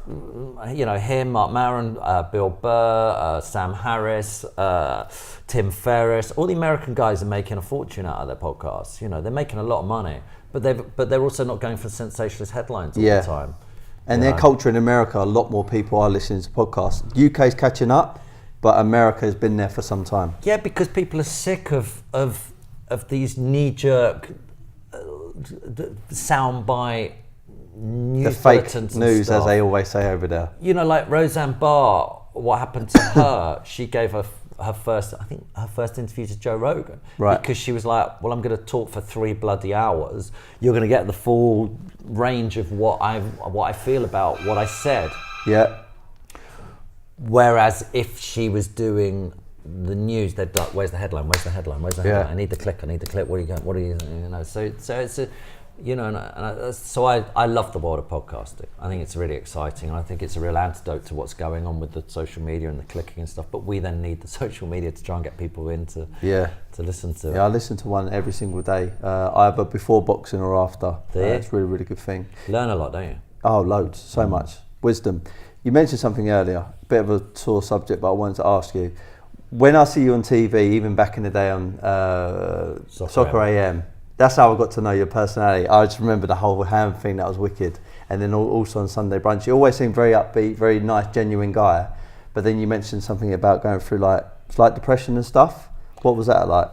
him, Mark Maron, Bill Burr, Sam Harris, Tim Ferriss, all the American guys are making a fortune out of their podcasts. They're making a lot of money, but they're also not going for sensationalist headlines all the time. And their culture in America, a lot more people are listening to podcasts. UK's catching up, but America has been there for some time. Yeah, because people are sick of these knee-jerk soundbite news, the fake news, as they always say over there. Like Roseanne Barr, what happened to her? She gave her first interview to Joe Rogan, right? Because she was like, well, I'm going to talk for 3 bloody hours. You're going to get the full range of what I feel about what I said. Yeah. Whereas if she was doing the news, they'd like, where's the headline? I need the clip. What are you going? So it's a, so I love the world of podcasting. I think it's really exciting. I think it's a real antidote to what's going on with the social media and the clicking and stuff. But we then need the social media to try and get people in to listen to. Yeah, I listen to one every single day, either before boxing or after. It's really, really good thing. Learn a lot, don't you? Oh, loads, so much wisdom. You mentioned something earlier, a bit of a sore subject, but I wanted to ask you. When I see you on TV, even back in the day on Soccer AM, that's how I got to know your personality. I just remember the whole ham thing, that was wicked. And then also on Sunday Brunch, you always seemed very upbeat, very nice, genuine guy. But then you mentioned something about going through like slight depression and stuff. What was that like?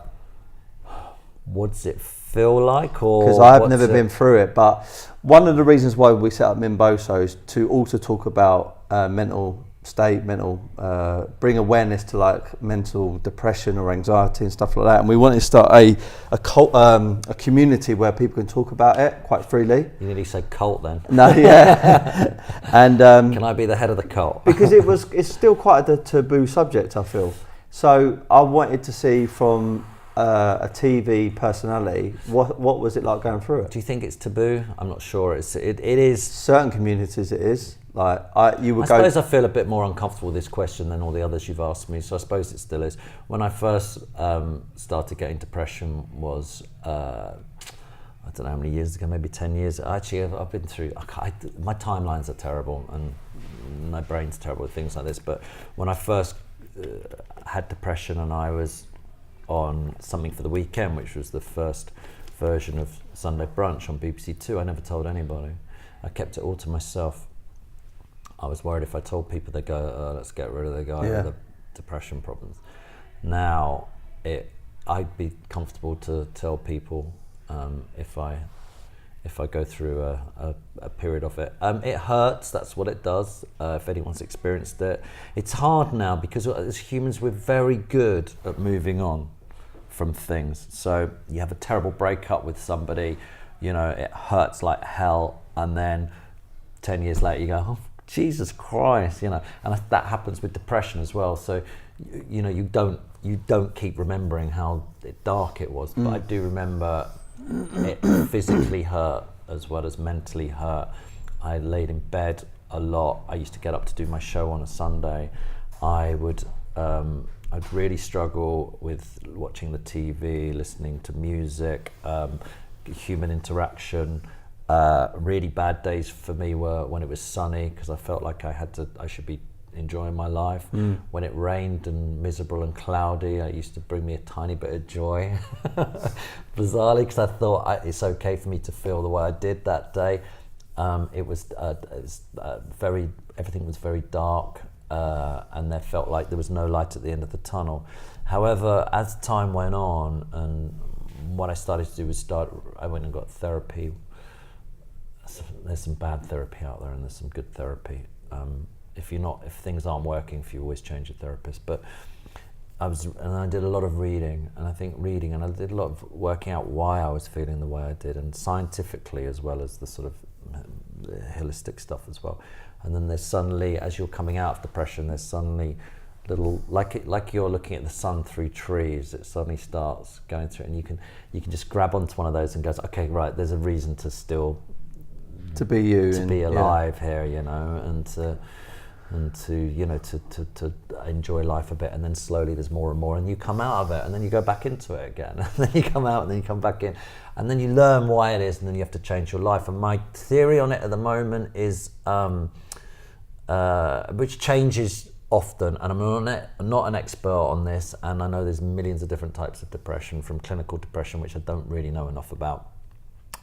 What does it feel like? Because I have never been through it, but one of the reasons why we set up Mimboso is to also talk about mental state, bring awareness to like mental depression or anxiety and stuff like that. And we wanted to start a community where people can talk about it quite freely. You nearly said cult then. No, yeah. And can I be the head of the cult? because it's still quite a taboo subject, I feel. So I wanted to see from a TV personality, what was it like going through it? Do you think it's taboo? I'm not sure. It is. Certain communities it is. Like I suppose I feel a bit more uncomfortable with this question than all the others you've asked me, so I suppose it still is. When I first started getting depression was, I don't know how many years ago, maybe 10 years. Actually, I've been through, my timelines are terrible and my brain's terrible with things like this, but when I first had depression and I was on Something for the Weekend, which was the first version of Sunday Brunch on BBC Two, I never told anybody. I kept it all to myself. I was worried if I told people, they'd go, oh, let's get rid of the guy with the depression problems. Now, I'd be comfortable to tell people if I go through a period of it. It hurts, that's what it does, if anyone's experienced it. It's hard now because as humans we're very good at moving on from things. So you have a terrible breakup with somebody, it hurts like hell, and then 10 years later you go, oh, Jesus Christ, and that happens with depression as well. So, you don't keep remembering how dark it was, but I do remember it physically hurt as well as mentally hurt. I laid in bed a lot. I used to get up to do my show on a Sunday. I'd really struggle with watching the TV, listening to music, human interaction. Really bad days for me were when it was sunny, because I felt like I should be enjoying my life. When it rained and miserable and cloudy, it used to bring me a tiny bit of joy, bizarrely, because I thought it's okay for me to feel the way I did that day. It was everything was very dark, and there felt like there was no light at the end of the tunnel. However, as time went on, and what I started to do was I went and got therapy. There's some bad therapy out there and there's some good therapy. If things aren't working for you, always change your therapist. But I did a lot of reading, and I did a lot of working out why I was feeling the way I did, and scientifically as well as the sort of holistic stuff as well. And then there's suddenly, as you're coming out of depression, there's suddenly little, like you're looking at the sun through trees, it suddenly starts going through, and you can just grab onto one of those and goes, okay, right, there's a reason to still to be you, to be alive here, and to enjoy life a bit, and then slowly there's more and more, and you come out of it, and then you go back into it again, and then you come out, and then you come back in, and then you learn why it is, and then you have to change your life. And my theory on it at the moment is, which changes often, and I'm not an expert on this, and I know there's millions of different types of depression, from clinical depression, which I don't really know enough about.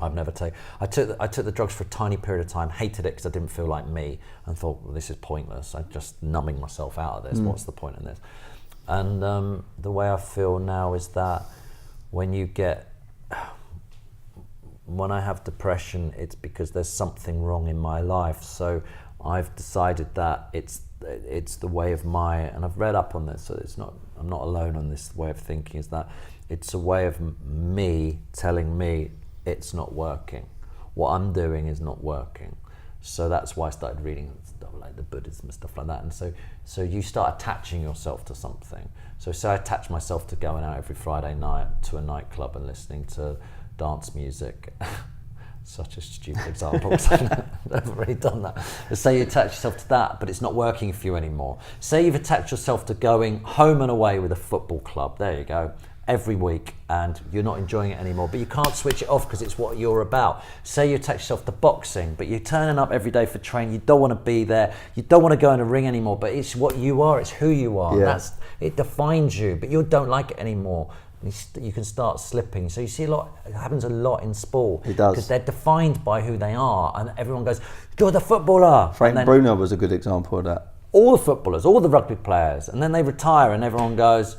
I've never taken. I took the drugs for a tiny period of time, hated it because I didn't feel like me, and thought, well, this is pointless. I'm just numbing myself out of this. What's the point in this? And the way I feel now is that when I have depression, it's because there's something wrong in my life. So I've decided that it's the way of and I've read up on this, so I'm not alone on this way of thinking, is that it's a way of me telling me it's not working. What I'm doing is not working. So that's why I started reading stuff like the Buddhism and stuff like that. And so you start attaching yourself to something. So I attach myself to going out every Friday night to a nightclub and listening to dance music. Such a stupid example, because I've never really done that. But say you attach yourself to that, but it's not working for you anymore. Say you've attached yourself to going home and away with a football club. There you go. Every week, and you're not enjoying it anymore, but you can't switch it off because it's what you're about. Say you attach yourself to boxing, but you're turning up every day for training, you don't want to be there, you don't want to go in a ring anymore, but it's what you are, it's who you are. Yeah. It defines you, but you don't like it anymore. You can start slipping. So you see it happens a lot in sport. It does. Because they're defined by who they are, and everyone goes, you're the footballer. Frank Bruno was a good example of that. All the footballers, all the rugby players, and then they retire and everyone goes,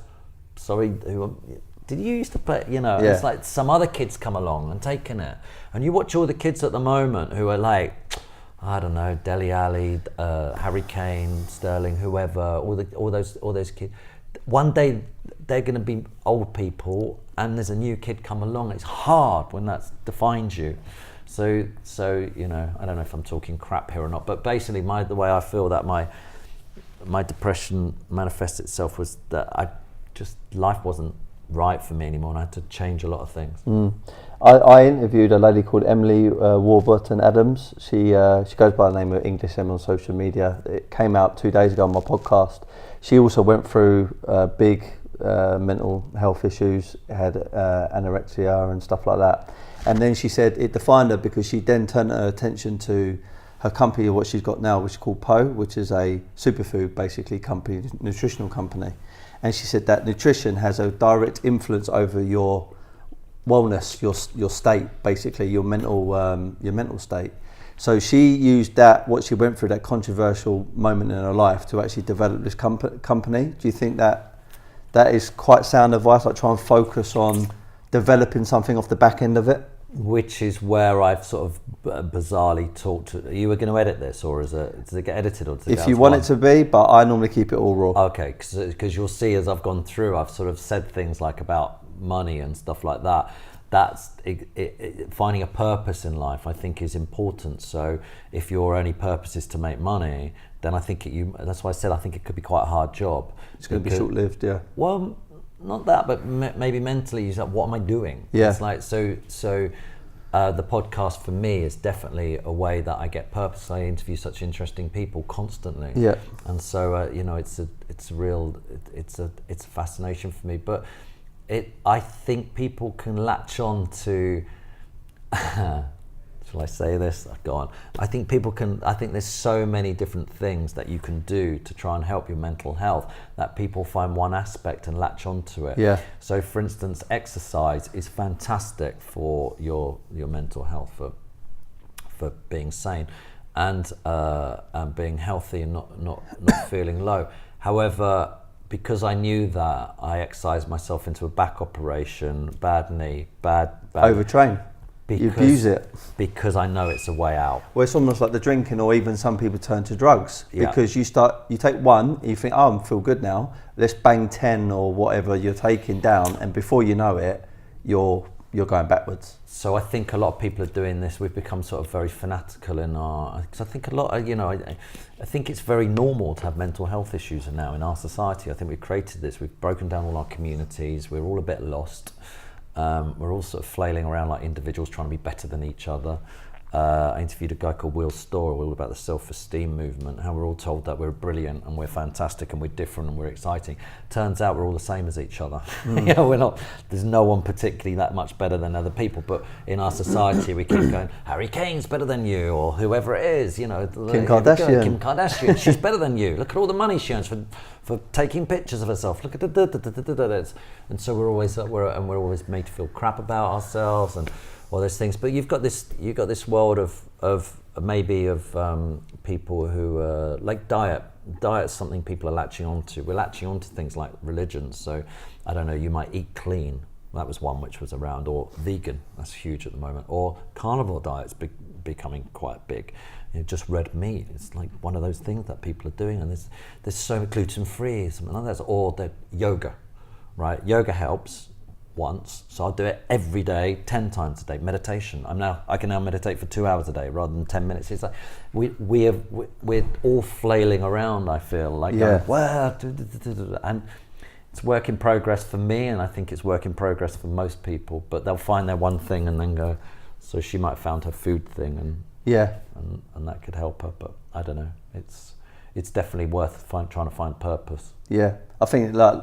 sorry, did you used to play? It's like some other kids come along and taking it. And you watch all the kids at the moment who are like, I don't know, Dele Alli, Harry Kane, Sterling, whoever, all those kids. One day they're going to be old people, and there's a new kid come along. It's hard when that defines you. So you know, I don't know if I'm talking crap here or not, but basically the way I feel that my depression manifests itself was that life wasn't right for me anymore, and I had to change a lot of things. I interviewed a lady called Emily Warburton Adams. She goes by the name of English Em on social media. It came out 2 days ago on my podcast. She also went through big mental health issues, had anorexia and stuff like that. And then she said it defined her because she then turned her attention to her company, what she's got now, which is called PO, which is a superfood basically company, nutritional company. And she said that nutrition has a direct influence over your wellness, your state, basically your mental state. So she used what she went through, that controversial moment in her life, to actually develop this company. Do you think that is quite sound advice, like try and focus on developing something off the back end of it? Which is where I've sort of bizarrely talked to. You were going to edit this, or does it get edited? Or does it if you want it to be, but I normally keep it all raw. Okay, because you'll see as I've gone through, I've sort of said things like about money and stuff like that. That's finding a purpose in life, I think, is important. So if your only purpose is to make money, then I think that's why I said I think it could be quite a hard job. It's going to be short-lived, yeah. Well, not that, but maybe mentally, you're like, what am I doing? Yeah. It's like so. The podcast for me is definitely a way that I get purpose. I interview such interesting people constantly. Yeah. And so you know, it's a fascination for me. But I think people can latch on to. Shall I say this? Go on. I think there's so many different things that you can do to try and help your mental health that people find one aspect and latch onto it. Yeah. So for instance, exercise is fantastic for your mental health, for being sane and being healthy and not feeling low. However, because I knew that, I exercised myself into a back operation, bad knee, bad overtrain. You abuse it. Because I know it's a way out. Well, it's almost like the drinking, or even some people turn to drugs. Yeah. Because you take one, you think, oh, I feel good now, let's bang 10 or whatever you're taking down, and before you know it, you're going backwards. So I think a lot of people are doing this. We've become sort of very fanatical because I think a lot, I think it's very normal to have mental health issues now in our society. I think we've created this, we've broken down all our communities, we're all a bit lost. We're all sort of flailing around like individuals trying to be better than each other. I interviewed a guy called Will Storr, all about the self-esteem movement, how we're all told that we're brilliant and we're fantastic and we're different and we're exciting. Turns out we're all the same as each other. We're not. There's no one particularly that much better than other people, but in our society we keep going, Harry Kane's better than you, or whoever it is, Kim Kardashian. Kim Kardashian, she's better than you. Look at all the money she earns for taking pictures of herself. Look at the and so we're always made to feel crap about ourselves and all those things. But you've got this world of people who like diet. Diet's something people are latching onto. We're latching onto things like religions. So I don't know, you might eat clean. That was one which was around, or vegan. That's huge at the moment. Or carnivore diets becoming quite big. Just red meat. It's like one of those things that people are doing, and there's so gluten-free, something like that. Or the yoga, right? Yoga helps once, so I'll do it every day, 10 times a day. Meditation. I can now meditate for 2 hours a day rather than 10 minutes. It's like we're all flailing around. I feel like going, well, and it's work in progress for me, and I think it's work in progress for most people. But they'll find their one thing and then go. So she might have found her food thing, and that could help her. But I don't know. It's definitely worth trying to find purpose. Yeah, I think like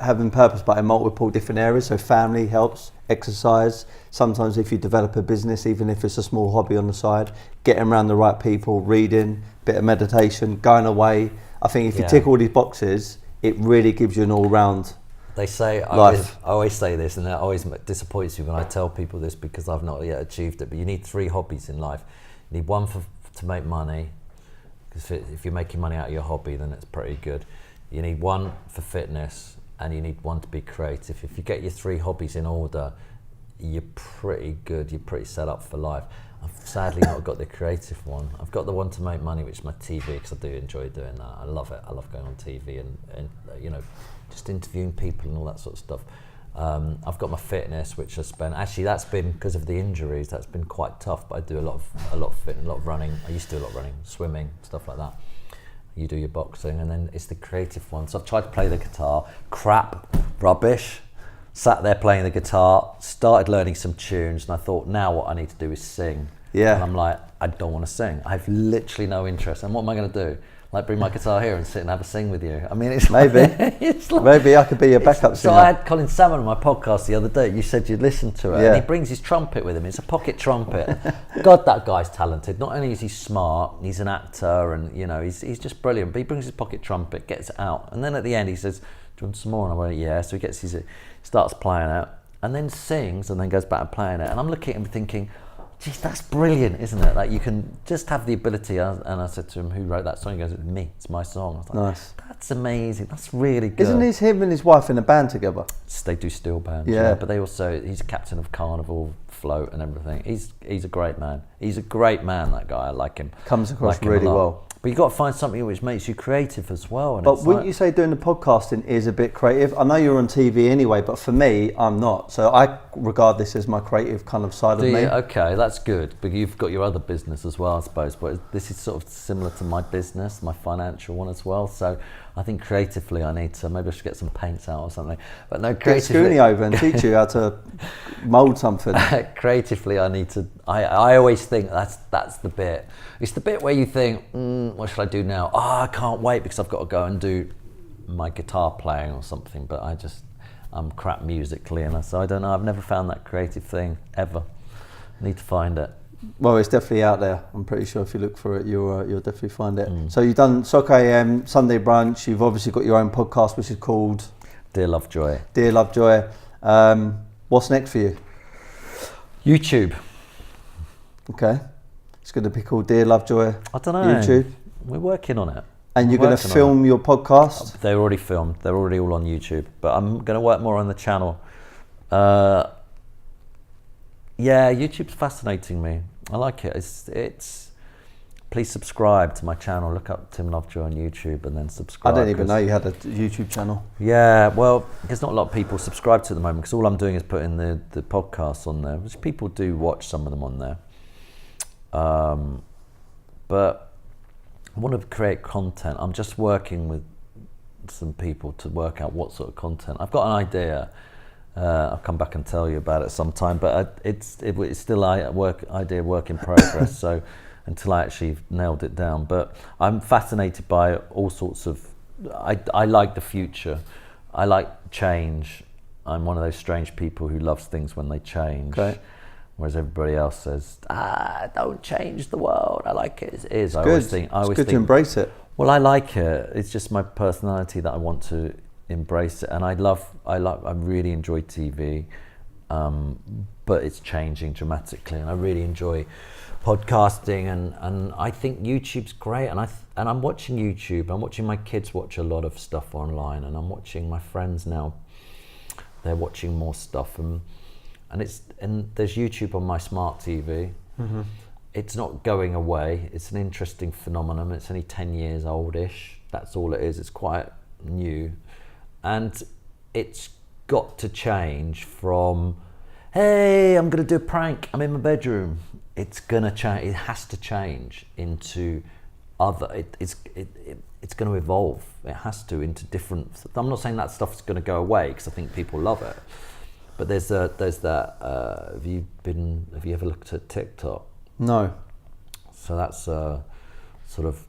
having purpose, but in multiple different areas. So family helps, exercise. Sometimes if you develop a business, even if it's a small hobby on the side, getting around the right people, reading, bit of meditation, going away. I think if you tick all these boxes, it really gives you an all-round. They say, I always say this, and it always disappoints you when I tell people this because I've not yet achieved it, but you need 3 hobbies in life. You need one to make money, because if you're making money out of your hobby, then it's pretty good. You need one for fitness, and you need one to be creative. If you get your 3 hobbies in order, you're pretty good, you're pretty set up for life. I've sadly not got the creative one. I've got the one to make money, which is my TV, because I do enjoy doing that. I love it. I love going on TV and you know, just interviewing people and all that sort of stuff. I've got my fitness, which I spend. Actually, that's been because of the injuries. That's been quite tough. But I do a lot of fitness, a lot of running. I used to do a lot of running, swimming, stuff like that. You do your boxing, and then it's the creative one. So I've tried to play the guitar. Crap, rubbish. Sat there playing the guitar. Started learning some tunes, and I thought, now what I need to do is sing. Yeah. And I'm like, I don't want to sing. I have literally no interest. And what am I going to do? Like bring my guitar here and sit and have a sing with you? I mean, it's maybe. It's like, maybe I could be your backup singer. So I had Colin Salmon on my podcast the other day. You said you'd listen to it. Yeah. And he brings his trumpet with him. It's a pocket trumpet. God, that guy's talented. Not only is he smart, he's an actor, and you know, he's just brilliant. But he brings his pocket trumpet, gets it out, and then at the end he says, "Do you want some more?" And I went, "Yeah." So he starts playing it, and then sings, and then goes back and playing it. And I'm looking at him thinking, geez, that's brilliant, isn't it? Like you can just have the ability. And I said to him, "Who wrote that song?" He goes, "It's me. It's my song." I was like, nice. That's amazing. That's really good. Isn't him and his wife in a band together? They do steel bands. Yeah. But he's captain of Carnival Float and everything. He's a great man. He's a great man. That guy. I like him. Comes across like him really a lot. well. But you've got to find something which makes you creative as well. And but wouldn't you say doing the podcasting is a bit creative? I know you're on TV anyway, but for me, I'm not. So I regard this as my creative kind of side of me. Okay, that's good. But you've got your other business as well, I suppose. But this is sort of similar to my business, my financial one as well. So I think creatively I need to, maybe I should get some paints out or something. But no, creatively. Get Scooney over and teach you how to mould something. Creatively I need to, I always think that's the bit. It's the bit where you think, what should I do now? I can't wait because I've got to go and do my guitar playing or something. But I'm crap musically, and so I don't know. I've never found that creative thing ever. Need to find it. Well, it's definitely out there. I'm pretty sure if you look for it, you'll definitely find it. So you've done Sock AM, Sunday Brunch. You've obviously got your own podcast, which is called Dear Lovejoy. Dear Lovejoy. What's next for you? YouTube. Okay. It's going to be called Dear Lovejoy. I don't know. YouTube. We're working on it. And you're going to film your podcast? They're already filmed. They're already all on YouTube. But I'm going to work more on the channel. Yeah, YouTube's fascinating me. I like it. It's. Please subscribe to my channel. Look up Tim Lovejoy on YouTube and then subscribe. I didn't even know you had a YouTube channel. Yeah, well, there's not a lot of people subscribe to at the moment because all I'm doing is putting the podcasts on there, which people do watch some of them on there. But I want to create content. I'm just working with some people to work out what sort of content. I've got an idea. I'll come back and tell you about it sometime. But it's still idea work in progress. So until I actually nailed it down. But I'm fascinated by all sorts of. I like the future. I like change. I'm one of those strange people who loves things when they change. Okay. Whereas everybody else says, don't change the world. I like it as it is. It's good to embrace it. Well, I like it. It's just my personality that I want to embrace it. And I really enjoy TV, but it's changing dramatically. And I really enjoy podcasting, and I think YouTube's great. And I'm watching YouTube. I'm watching my kids watch a lot of stuff online, and I'm watching my friends now. They're watching more stuff, and there's YouTube on my smart TV. Mm-hmm. It's not going away. It's an interesting phenomenon. It's only 10 years oldish. That's all it is. It's quite new. And it's got to change from, hey, I'm going to do a prank. I'm in my bedroom. It's going to change. It has to change into other. It's going to evolve. It has to into different. I'm not saying that stuff's going to go away because I think people love it. But there's that. Have you ever looked at TikTok? No. So that's sort of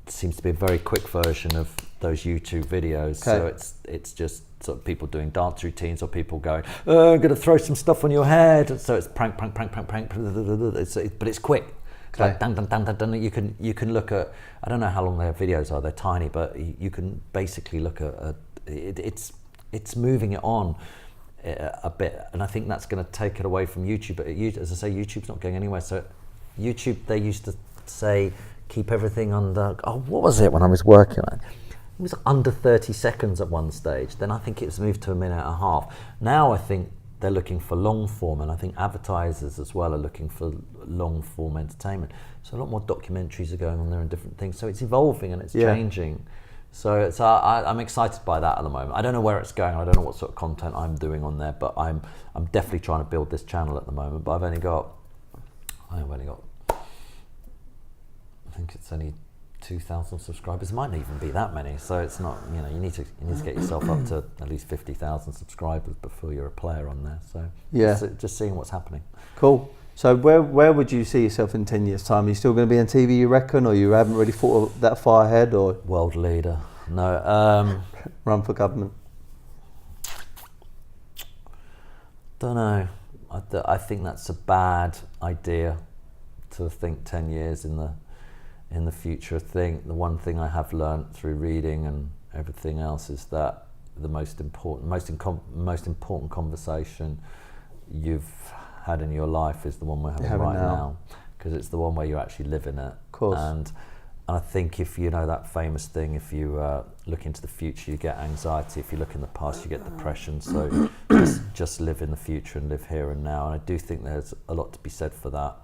seems to be a very quick version of those YouTube videos. Okay. So it's just sort of people doing dance routines or people going, I'm going to throw some stuff on your head. So it's prank. But it's quick. It's Okay. like dun dun dun dun dun. You can look at. I don't know how long their videos are. They're tiny, but you can basically look at it's moving it on a bit, and I think that's going to take it away from YouTube. But as I say, YouTube's not going anywhere. So YouTube, they used to say keep everything under. Oh, what was it when I was working on it? It was under 30 seconds at one stage. Then I think it's moved to a minute and a half. Now I think they're looking for long form, and I think advertisers as well are looking for long form entertainment. So a lot more documentaries are going on there and different things. So it's evolving and it's changing. So I'm excited by that at the moment. I don't know where it's going. I don't know what sort of content I'm doing on there, but I'm definitely trying to build this channel at the moment. But I've only got I think it's only 2,000 subscribers. It might not even be that many. So it's not, you know, you need to get yourself up to at least 50,000 subscribers before you're a player on there. So just seeing what's happening. Cool. So where would you see yourself in 10 years' time? Are you still going to be on TV, you reckon, or you haven't really thought that far ahead, or world leader? No. Run for government? Don't know. I think that's a bad idea to think 10 years in the future. I think the one thing I have learned through reading and everything else is that the most important conversation you've had in your life is the one we're having right now, because it's the one where you're actually living it. Of course. And I think if you know that famous thing, if you look into the future, you get anxiety. If you look in the past, you get depression. So just live in the future and live here and now. And I do think there's a lot to be said for that.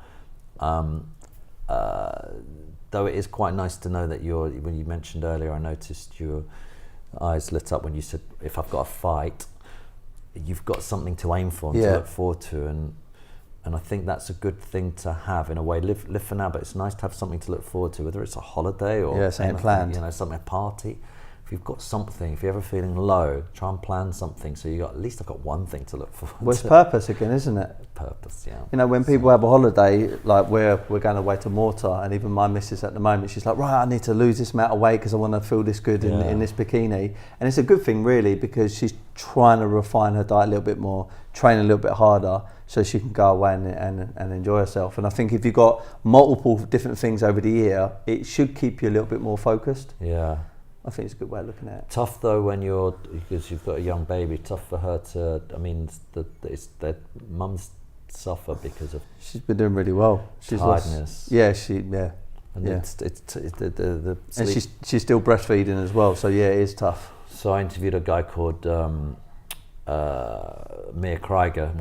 Though it is quite nice to know that when you mentioned earlier, I noticed your eyes lit up when you said, if I've got a fight, you've got something to aim for and to look forward to. And I think that's a good thing to have in a way. Live for now, but it's nice to have something to look forward to, whether it's a holiday or something planned. You know, something, a party. If you've got something, if you're ever feeling low, try and plan something. So at least I've got one thing to look forward to. Well, it's purpose again, isn't it? Purpose, yeah. You know, when people have a holiday, like we're going away to Malta, and even my missus at the moment, she's like, right, I need to lose this amount of weight because I want to feel this good in this bikini. And it's a good thing, really, because she's trying to refine her diet a little bit more, train a little bit harder, so she can go away and enjoy herself. And I think if you've got multiple different things over the year, it should keep you a little bit more focused. Yeah. I think it's a good way of looking at it. Tough though because you've got a young baby, tough for her to, I mean, that mums suffer because of she's been doing really well. She's tiredness. And it's the and she's still breastfeeding as well, so it is tough. So I interviewed a guy called Mir Krieger,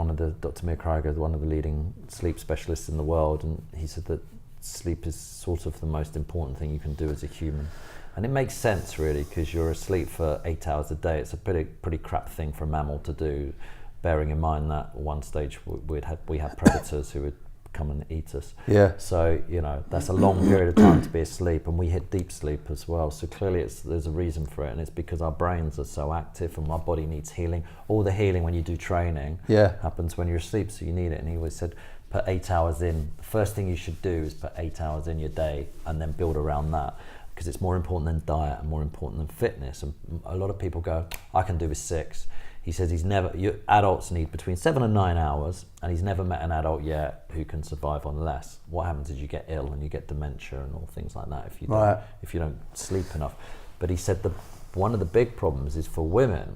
Dr. Mir Krieger, one of the leading sleep specialists in the world, and he said that sleep is sort of the most important thing you can do as a human. And it makes sense, really, because you're asleep for 8 hours a day. It's a pretty crap thing for a mammal to do, bearing in mind that at one stage we had predators who would come and eat us. Yeah. So, you know, that's a long period of time to be asleep, and we hit deep sleep as well. So clearly there's a reason for it, and it's because our brains are so active and our body needs healing. All the healing when you do training happens when you're asleep, so you need it. And he always said, put 8 hours in. The first thing you should do is put 8 hours in your day and then build around that, because it's more important than diet and more important than fitness. And a lot of people go, I can do with 6. He says adults need between 7 and 9 hours, and he's never met an adult yet who can survive on less. What happens is you get ill and you get dementia and all things like that if you don't sleep enough. But he said one of the big problems is for women.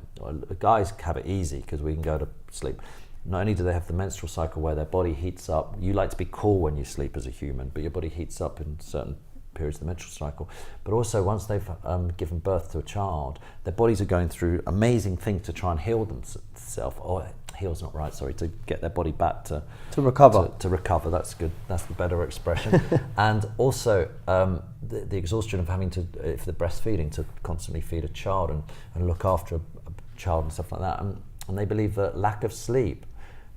Guys have it easy because we can go to sleep. Not only do they have the menstrual cycle where their body heats up, you like to be cool when you sleep as a human, but your body heats up in certain periods of the menstrual cycle, but also once they've given birth to a child, their bodies are going through amazing things to try and heal themselves, or heal's not right, sorry, to get their body back to recover. To recover, that's good, that's the better expression. And also the exhaustion of having to, if they're breastfeeding, to constantly feed a child and look after a child and stuff like that, and they believe that lack of sleep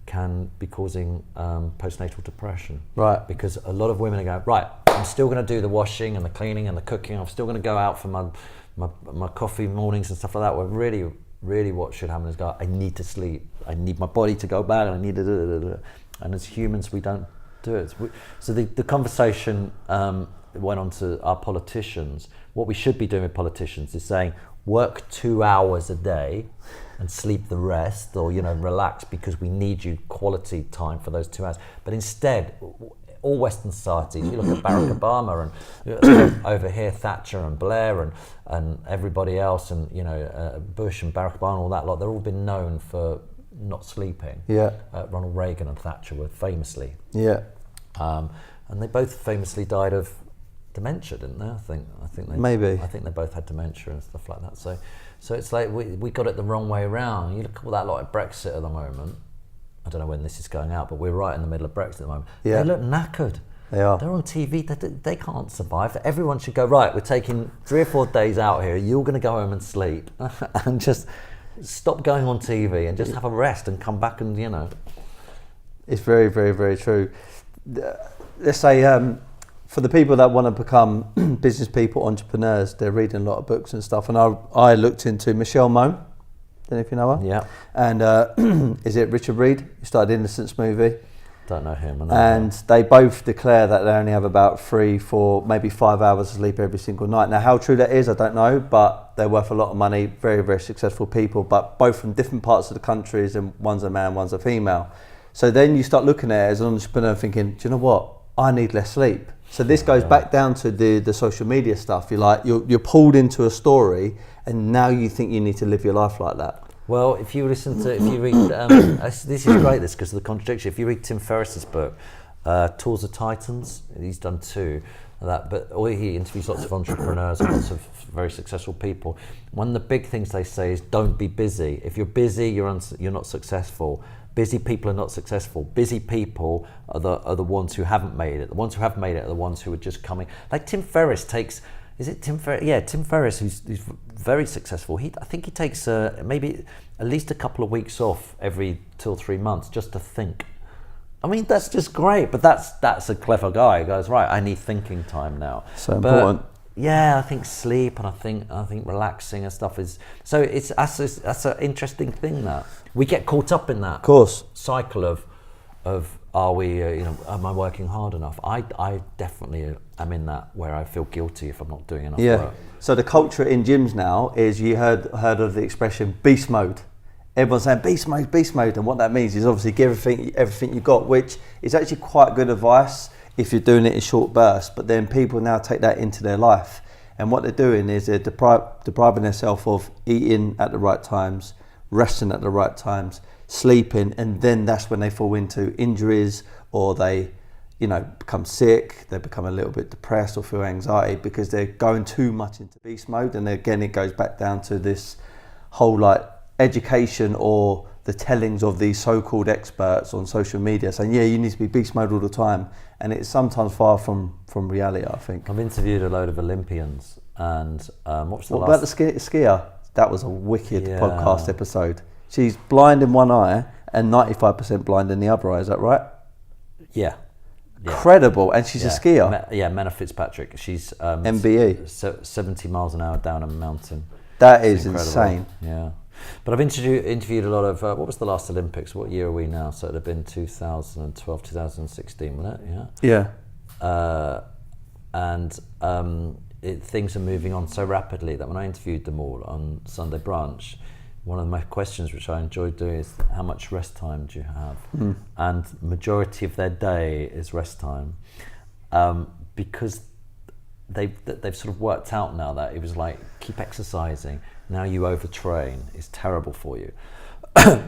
can be causing postnatal depression. Right. Because a lot of women are going, right, I'm still going to do the washing and the cleaning and the cooking. I'm still going to go out for my coffee mornings and stuff like that. Where really what should happen is go, I need to sleep. I need my body to go back, and I need to. And as humans, we don't do it. So the conversation went on to our politicians. What we should be doing with politicians is saying, work 2 hours a day and sleep the rest, or relax, because we need you quality time for those 2 hours. But instead, all Western societies, you look at Barack Obama and over here Thatcher and Blair and everybody else, and Bush and Barack Obama and all that lot, they've all been known for not sleeping. Yeah. Ronald Reagan and Thatcher were famously. Yeah. And they both famously died of dementia, didn't they? I think they both had dementia and stuff like that. So it's like we got it the wrong way around. You look at all that lot at Brexit at the moment. I don't know when this is going out, but we're right in the middle of Brexit at the moment. Yeah. They look knackered. They are. They're on TV. They can't survive. Everyone should go, right, we're taking 3 or 4 days out here. You're going to go home and sleep and just stop going on TV and just have a rest and come back and, It's very, very, very true. Let's say for the people that want to become business people, entrepreneurs, they're reading a lot of books and stuff. And I looked into Michelle Mone. Don't know if you know her. Yeah. And is it Richard Reed? Who started Innocence movie. Don't know him. And they both declare that they only have about 3, 4, maybe 5 hours of sleep every single night. Now, how true that is, I don't know, but they're worth a lot of money, very, very successful people, but both from different parts of the countries, and one's a man, one's a female. So then you start looking at it as an entrepreneur thinking, do you know what? I need less sleep. So this goes back down to the social media stuff. You're pulled into a story, and now you think you need to live your life like that. Well, if you read, this is great, this, because of the contradiction. If you read Tim Ferriss's book, Tools of Titans, he's done 2 of that, but he interviews lots of entrepreneurs and lots of very successful people. One of the big things they say is don't be busy. If you're busy, you're not successful. Busy people are not successful. Busy people are the ones who haven't made it. The ones who have made it are the ones who are just coming. Like Tim Ferriss takes. Is it Tim Ferriss? Yeah, Tim Ferriss, who's very successful. I think he takes maybe at least a couple of weeks off every 2 or 3 months just to think. I mean, that's just great. But that's a clever guy. He goes, right, I need thinking time now. So important. Yeah, I think sleep and I think relaxing and stuff is so. That's an interesting thing that we get caught up in that cycle of are we am I working hard enough? I definitely am in that where I feel guilty if I'm not doing enough work. So the culture in gyms now is you heard of the expression beast mode. Everyone's saying beast mode, and what that means is obviously give everything you got, which is actually quite good advice if you're doing it in short bursts. But then people now take that into their life, and what they're doing is they're depriving themselves of eating at the right times, resting at the right times, sleeping, and then that's when they fall into injuries, or they become sick, they become a little bit depressed or feel anxiety because they're going too much into beast mode. And again, it goes back down to this whole education or the tellings of these so-called experts on social media saying, you need to be beast mode all the time, and it's sometimes far from reality, I think. I've interviewed a load of Olympians, and what about the skier? That was a wicked podcast episode. She's blind in one eye and 95% blind in the other eye, is that right? Yeah. Incredible, and she's a skier. Menna Fitzpatrick. She's MBE. 70 miles an hour down a mountain. That is insane. Yeah. But I've interviewed a lot of, what was the last Olympics? What year are we now? So it would have been 2012, 2016, wasn't it? Yeah. Things are moving on so rapidly that when I interviewed them all on Sunday Brunch, one of my questions which I enjoyed doing is how much rest time do you have? And majority of their day is rest time, because they've sort of worked out now that it was like, keep exercising, now you overtrain, it's terrible for you.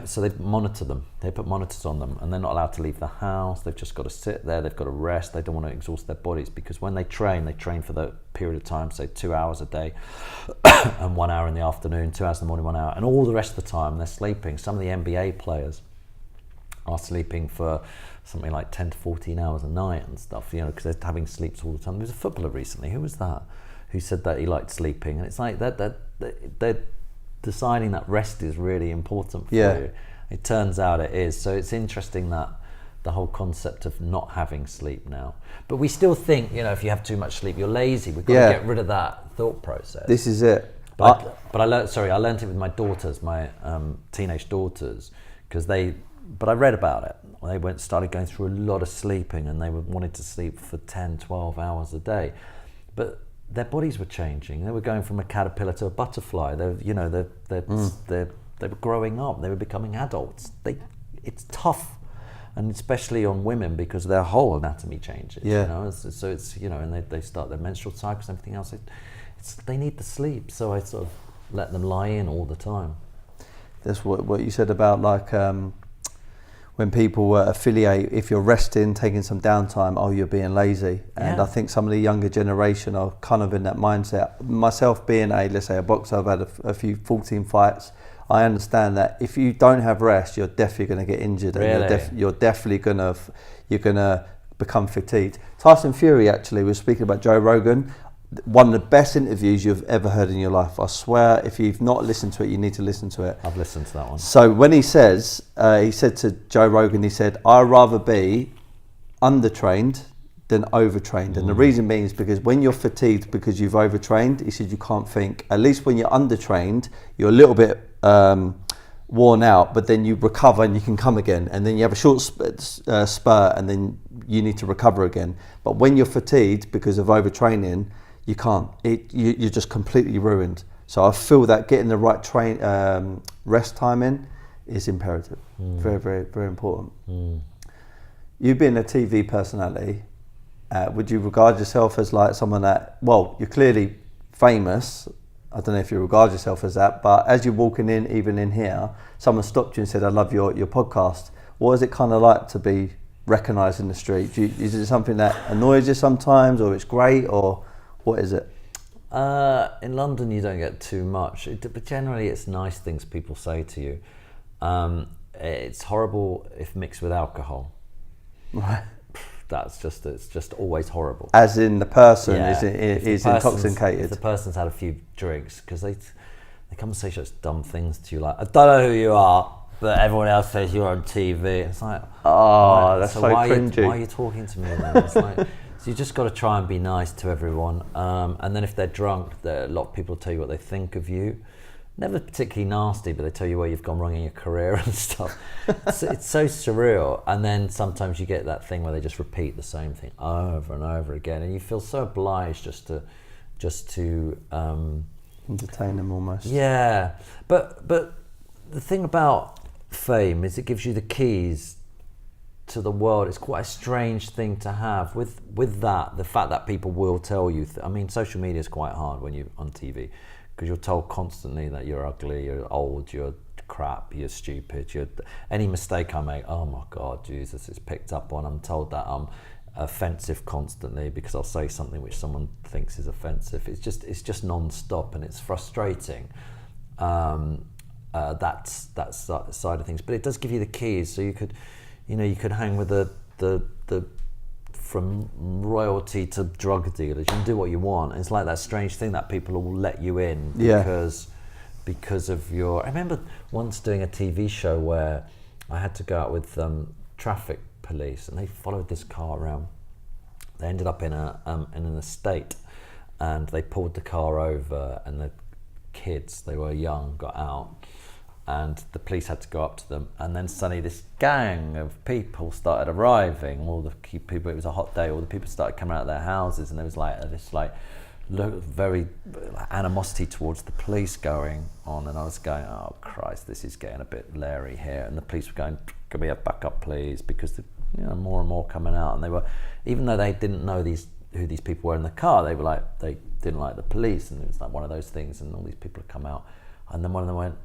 So they monitor them, they put monitors on them, and they're not allowed to leave the house. They've just got to sit there, they've got to rest. They don't want to exhaust their bodies, because when they train for the period of time, say 2 hours a day and 1 hour in the afternoon, 2 hours in the morning, 1 hour, and all the rest of the time they're sleeping. Some of the NBA players are sleeping for something like 10 to 14 hours a night and stuff, because they're having sleeps all the time. There was a footballer recently, who was that, who said that he liked sleeping, and it's like they're deciding that rest is really important for you. It turns out it is. So it's interesting that the whole concept of not having sleep now. But we still think, if you have too much sleep, you're lazy. We've got to get rid of that thought process. This is it. But I learned it with my daughters, my teenage daughters, but I read about it. They started going through a lot of sleeping, and they wanted to sleep for 10, 12 hours a day. But their bodies were changing. They were going from a caterpillar to a butterfly. They were growing up. They were becoming adults. It's tough, and especially on women, because their whole anatomy changes. So it's and they start their menstrual cycles and everything else. They need the sleep. So I sort of let them lie in all the time. That's what you said about when people affiliate, if you're resting, taking some downtime, you're being lazy. And I think some of the younger generation are kind of in that mindset. Myself being let's say a boxer, I've had a few 14 fights. I understand that if you don't have rest, you're definitely going to get injured, Really? and you're definitely you're gonna become fatigued. Tyson Fury actually was speaking about Joe Rogan. One of the best interviews you've ever heard in your life. I swear, if you've not listened to it, you need to listen to it. I've listened to that one. So when he said to Joe Rogan, he said, "I'd rather be undertrained than overtrained." And the reason being is because when you're fatigued because you've overtrained, he said you can't think. At least when you're undertrained, you're a little bit worn out, but then you recover and you can come again. And then you have a short spurt and then you need to recover again. But when you're fatigued because of overtraining, you can't. You're just completely ruined. So I feel that getting the right rest time in is imperative. Very, very, very important. You being a TV personality, would you regard yourself as like someone that, well, you're clearly famous. I don't know if you regard yourself as that, but as you're walking in, even in here, someone stopped you and said, "I love your podcast." What is it kind of like to be recognised in the street? Is it something that annoys you sometimes, or it's great, or what is it? In London, you don't get too much, but generally it's nice things people say to you. It's horrible if mixed with alcohol. Right. It's just always horrible. As in the person If the is person's- intoxicated. If the person's had a few drinks, because they come and say such dumb things to you, like, "I don't know who you are, but everyone else says you're on TV." It's like, oh, that's so why cringy. why are you talking to me then? It's like, so you just got to try and be nice to everyone. And then if they're drunk, a lot of people tell you what they think of you. Never particularly nasty, but they tell you where you've gone wrong in your career and stuff. It's so surreal. And then sometimes you get that thing where they just repeat the same thing over and over again, and you feel so obliged just to Entertain them almost. Yeah, but the thing about fame is it gives you the keys to the world. It's quite a strange thing to have. With that, the fact that people will tell you. I mean, social media is quite hard when you're on TV, because you're told constantly that you're ugly, you're old, you're crap, you're stupid. Any mistake I make, oh my God, Jesus, it's picked up on. I'm told that I'm offensive constantly because I'll say something which someone thinks is offensive. It's just non-stop, and it's frustrating. That's that side of things, but it does give you the keys. So you could hang with the from royalty to drug dealers. You can do what you want. It's like that strange thing that people will let you in because of your. I remember once doing a TV show where I had to go out with traffic police, and they followed this car around. They ended up in an estate, and they pulled the car over, and the kids, they were young, got out, and the police had to go up to them, and then suddenly this gang of people started arriving. All the people, it was a hot day, all the people started coming out of their houses, and there was like this very animosity towards the police going on, and I was going, oh Christ, this is getting a bit leery here. And the police were going, "Can we have backup please?" Because more and more coming out, and they were, even though they didn't know who these people were in the car, they were like, they didn't like the police, and it was like one of those things, and all these people had come out, and then one of them went,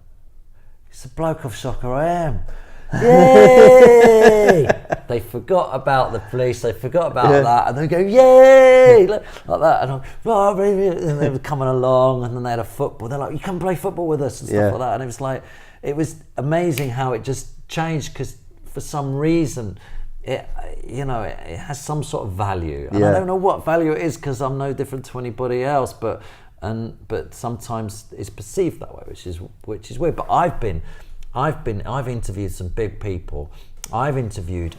"It's the bloke off Soccer I Am." Yay! They forgot about the police, they forgot about that, and they go, "Yay!" like that, and they were coming along, and then they had a football. They're like, "You come play football with us," and stuff like that. And it was amazing how it just changed, because for some reason it has some sort of value, and I don't know what value it is, because I'm no different to anybody else, but sometimes it's perceived that way, which is weird. But I've interviewed some big people. I've interviewed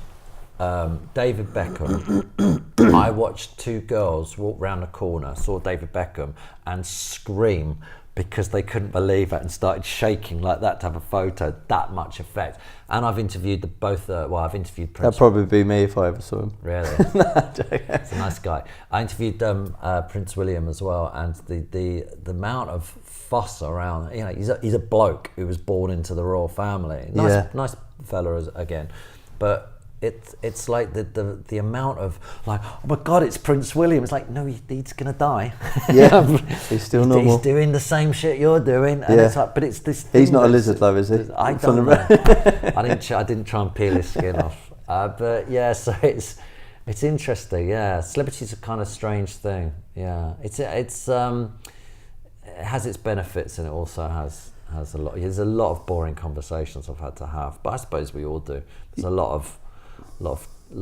David Beckham. I watched two girls walk round a corner, saw David Beckham, and scream because they couldn't believe it, and started shaking like that to have a photo. That much effect. And I've interviewed I've interviewed Prince. That'd probably be me if I ever saw him. Really? He's a nice guy. I interviewed Prince William as well, and the amount of fuss around. He's a bloke who was born into the royal family. Nice fella again, but it's like the amount of like, oh my God, it's Prince William. It's like, no, he's gonna die. Yeah, he's still normal. He's doing the same shit you're doing, and it's like, but it's this. He's not a lizard though, is he? I don't know. I didn't try and peel his skin off. But yeah, so it's interesting. Yeah, celebrity's a kind of strange thing. Yeah, it has its benefits, and it also has has a lot. There's a lot of boring conversations I've had to have, but I suppose we all do. There's a lot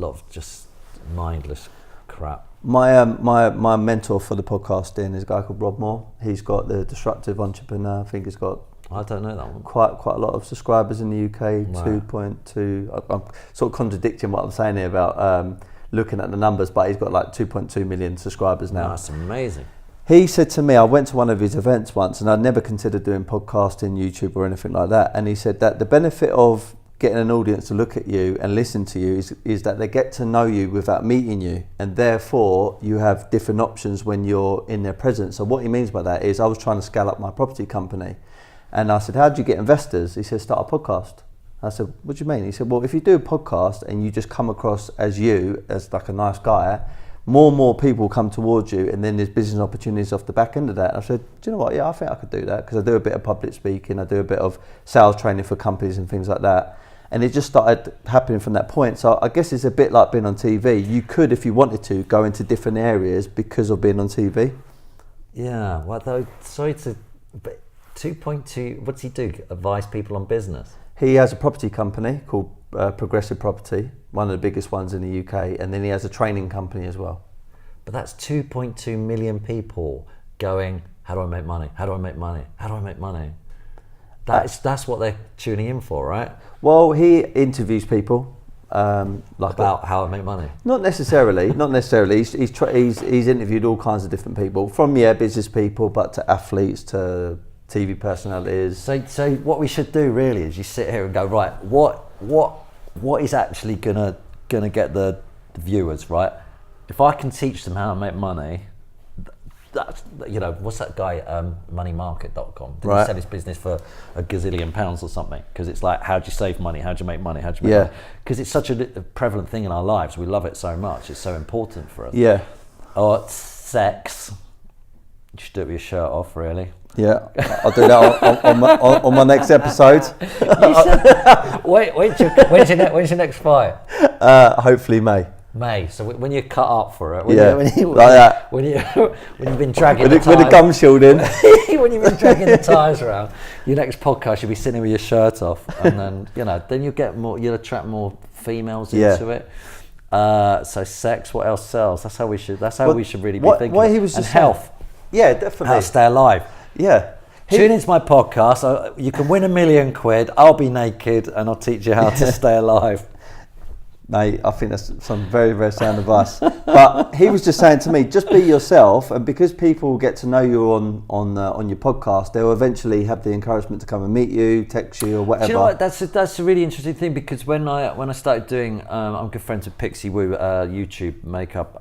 of just mindless crap. My mentor for the podcasting is a guy called Rob Moore. He's got the Disruptive Entrepreneur. I think he's got. I don't know that one. Quite a lot of subscribers in the UK. Right. 2.2. I'm sort of contradicting what I'm saying here about looking at the numbers, but he's got like 2.2 million subscribers now. That's amazing. He said to me, I went to one of his events once, and I'd never considered doing podcasting, YouTube, or anything like that. And he said that the benefit of getting an audience to look at you and listen to you is that they get to know you without meeting you, and therefore you have different options when you're in their presence. So what he means by that is, I was trying to scale up my property company, and I said, how do you get investors? He said, start a podcast. I said, what do you mean? He said, well, if you do a podcast and you just come across as you, as like a nice guy, more and more people come towards you, and then there's business opportunities off the back end of that. And I said, do you know what? Yeah, I think I could do that, because I do a bit of public speaking, I do a bit of sales training for companies and things like that. And it just started happening from that point. So I guess it's a bit like being on TV. You could, if you wanted to, go into different areas because of being on TV. Yeah, well, though, but 2.2, what's he do? Advise people on business? He has a property company called Progressive Property, one of the biggest ones in the UK, and then he has a training company as well. But that's 2.2 million people going, how do I make money? How do I make money? How do I make money? That's what they're tuning in for, right? Well, he interviews people. About how I make money? Not necessarily. He's interviewed all kinds of different people, from business people, but to athletes, to TV personalities. So what we should do really is you sit here and go, right, what is actually gonna get the viewers, right? If I can teach them how to make money, that's, what's that guy, moneymarket.com? Didn't he sell his business for £1 gazillion or something? Because it's like, how do you save money? How do you make money? How do you make money? Because it's such a prevalent thing in our lives. We love it so much. It's so important for us. Yeah. Or sex. You should do it with your shirt off, really. Yeah, I'll do that on my next episode. When's your next fight? Hopefully May. So when you're cut up for it, when you've been dragging with the gum shield in, when you've been dragging the tyres around, your next podcast you'll be sitting with your shirt off, and then then you'll attract more females into it. So sex, what else sells? That's how we should really be thinking. What he was just health. Yeah, definitely. How to stay alive. Yeah. Tune into my podcast. You can win £1 million. I'll be naked and I'll teach you how to stay alive. Mate, I think that's some very, very sound advice. But he was just saying to me, just be yourself, and because people get to know you on your podcast, they'll eventually have the encouragement to come and meet you, text you, or whatever. Do you know what? That's a really interesting thing, because when I started doing, I'm good friends with Pixie Woo, YouTube makeup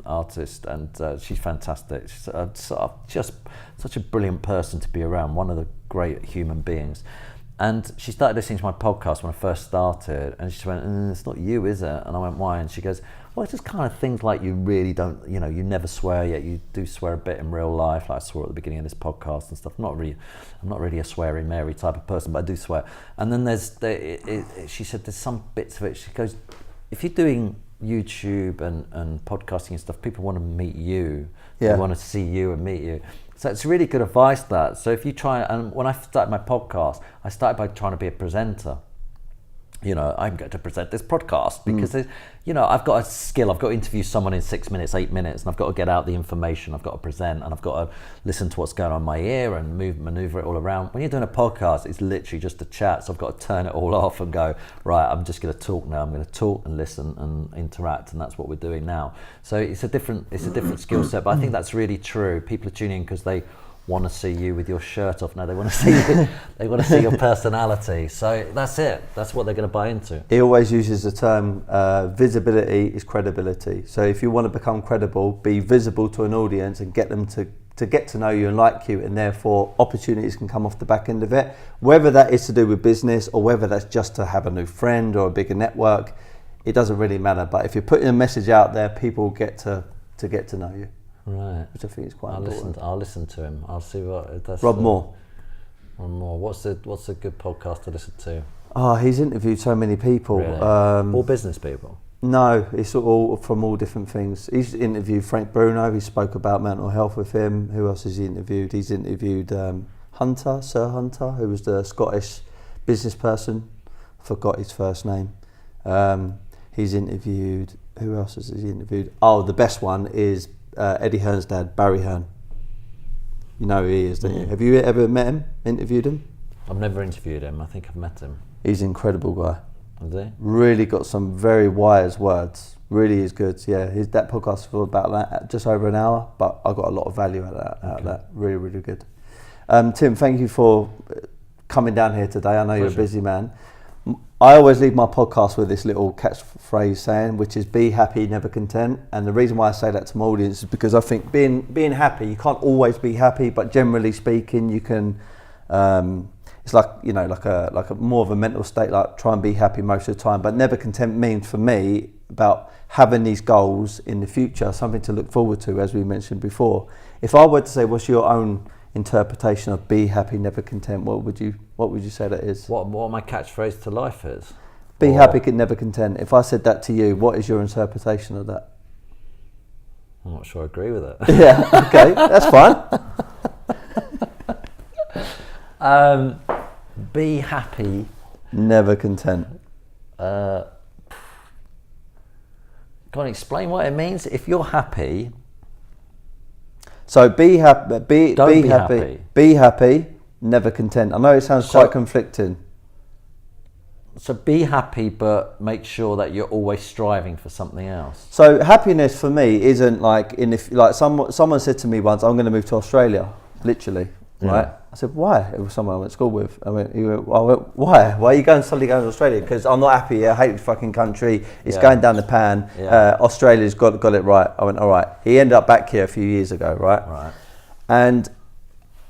artist, and she's fantastic. She's just such a brilliant person to be around. One of the great human beings. And she started listening to my podcast when I first started, and she went, it's not you, is it? And I went, why? And she goes, well, it's just kind of things like you really don't, you never swear, yet you do swear a bit in real life, like I swore at the beginning of this podcast and stuff. I'm not really a swearing Mary type of person, but I do swear. And then she said there's some bits of it, she goes, if you're doing YouTube and podcasting and stuff, people want to meet you. They want to see you and meet you. So it's really good advice, that. So if you try, and when I started my podcast, I started by trying to be a presenter. I'm going to present this podcast because, I've got a skill. I've got to interview someone in 6 minutes, 8 minutes, and I've got to get out the information. I've got to present, and I've got to listen to what's going on in my ear and maneuver it all around. When you're doing a podcast, it's literally just a chat. So I've got to turn it all off and go, right, I'm just going to talk now. I'm going to talk and listen and interact, and that's what we're doing now. So it's a different skill set, but I think that's really true. People are tuning in because they want to see you with your shirt off. No, they want to see you, they want to see your personality. So that's it. That's what they're going to buy into. He always uses the term visibility is credibility. So if you want to become credible, be visible to an audience and get them to get to know you and like you, and therefore opportunities can come off the back end of it. Whether that is to do with business or whether that's just to have a new friend or a bigger network, it doesn't really matter. But if you're putting a message out there, people get to get to know you. Right. Which I think is quite important. I'll listen to him. I'll see what that's. Rob Moore. Rob Moore. What's a good podcast to listen to? Oh, he's interviewed so many people. Really? All business people? No, it's all from all different things. He's interviewed Frank Bruno. He spoke about mental health with him. Who else has he interviewed? He's interviewed Sir Hunter, who was the Scottish business person. Forgot his first name. He's interviewed, who else has he interviewed? Oh, the best one is Eddie Hearn's dad, Barry Hearn. You know who he is, don't you? Have you ever met him, interviewed him? I've never interviewed him. I think I've met him. He's an incredible guy. Is he? Really got some very wise words. Really is good. Yeah, that podcast for about just over an hour, but I got a lot of value out of that. Really, really good. Tim, thank you for coming down here today. I know you're a busy man. I always leave my podcast with this little catchphrase saying, which is "Be happy, never content." And the reason why I say that to my audience is because I think being happy, you can't always be happy, but generally speaking, you can. It's like, you know, like a more of a mental state. Like, try and be happy most of the time, but never content means for me about having these goals in the future, something to look forward to, as we mentioned before. If I were to say, what's your own interpretation of "be happy, never content"? What would you say that is? What my catchphrase to life is? Be happy, never content. If I said that to you, what is your interpretation of that? I'm not sure I agree with it. Yeah, okay, that's fine. Be happy, never content. Can't explain what it means. If you're happy, so be happy. Be happy. Be happy, never content. I know it sounds quite conflicting. So be happy, but make sure that you're always striving for something else. So happiness for me isn't like someone said to me once, "I'm going to move to Australia," literally. Right? I said, "Why?" It was someone I went to school with. I went, "Why? Why are you suddenly going to Australia?" Because I'm not happy. I hate the fucking country. It's going down the pan. Australia's got it right. I went, all right. He ended up back here a few years ago, right? Right. And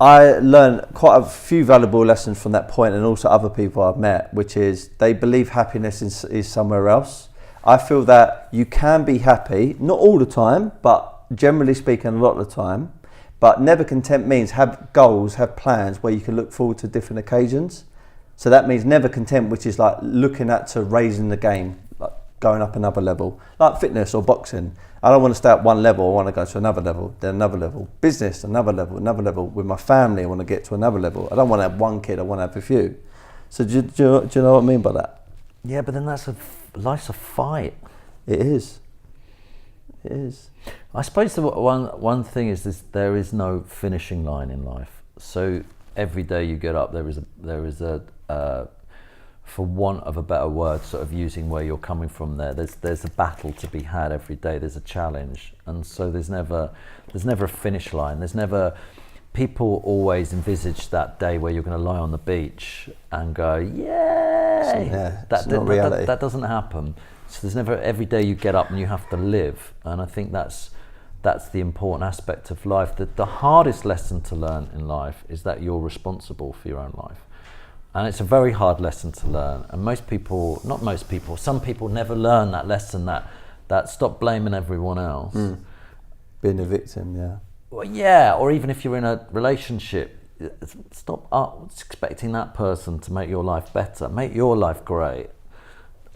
I learned quite a few valuable lessons from that point, and also other people I've met, which is they believe happiness is somewhere else. I feel that you can be happy, not all the time, but generally speaking, a lot of the time. But never content means have goals, have plans where you can look forward to different occasions. So that means never content, which is like looking at to raising the game, like going up another level, like fitness or boxing. I don't want to stay at one level. I want to go to another level, then another level. Business, another level. With my family, I want to get to another level. I don't want to have one kid. I want to have a few. So do you know what I mean by that? Yeah, but then life's a fight. It is. It is. I suppose the one thing is this: there is no finishing line in life. So every day you get up, there is a for want of a better word, sort of using where you're coming from there's a battle to be had every day. There's a challenge, and so there's never a finish line. There's never. People always envisage that day where you're going to lie on the beach and go, yay! That doesn't happen. So there's never, every day you get up and you have to live, and I think that's the important aspect of life. The hardest lesson to learn in life is that you're responsible for your own life. And it's a very hard lesson to learn, and some people never learn that lesson, that stop blaming everyone else. Being a victim, yeah. Well, yeah, or even if you're in a relationship, stop expecting that person to make your life better. Make your life great,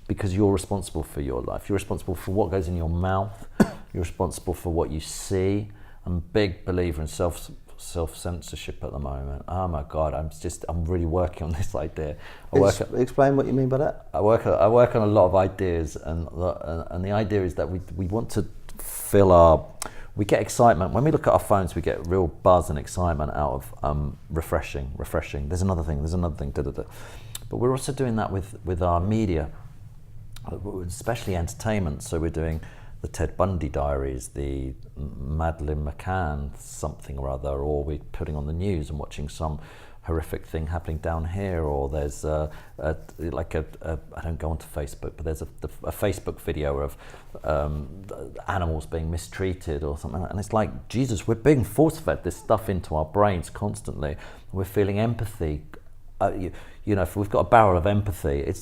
because you're responsible for your life. You're responsible for what goes in your mouth. You're responsible for what you see. I'm a big believer in self-censorship at the moment. Oh my God, I'm really working on this idea. Explain what you mean by that. I work on a lot of ideas, and the idea is that we want to we get excitement. When we look at our phones, we get real buzz and excitement out of refreshing. There's another thing, But we're also doing that with our media, especially entertainment. So we're doing the Ted Bundy diaries, the Madeleine McCann something or other, or we're putting on the news and watching some horrific thing happening down here, or there's I don't go onto Facebook, but there's a Facebook video of animals being mistreated or something, and it's like, Jesus, we're being force-fed this stuff into our brains constantly. We're feeling empathy. You know, if we've got a barrel of empathy,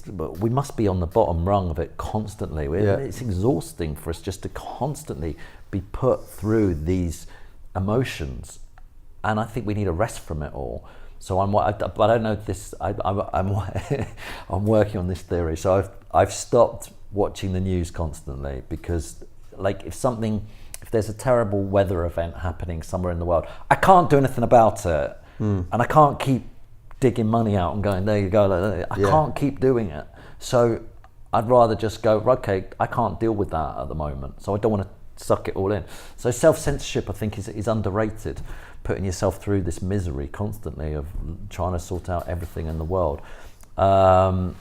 we must be on the bottom rung of it constantly. It's exhausting for us just to constantly be put through these emotions, and I think we need a rest from it all. So but I don't know this. I'm working on this theory. So I've stopped watching the news constantly, because, like, if there's a terrible weather event happening somewhere in the world, I can't do anything about it. and I can't keep digging money out and going, there you go, like that. I can't keep doing it. So I'd rather just go, okay, I can't deal with that at the moment, so I don't want to suck it all in. So self-censorship, I think, is underrated, putting yourself through this misery constantly of trying to sort out everything in the world. So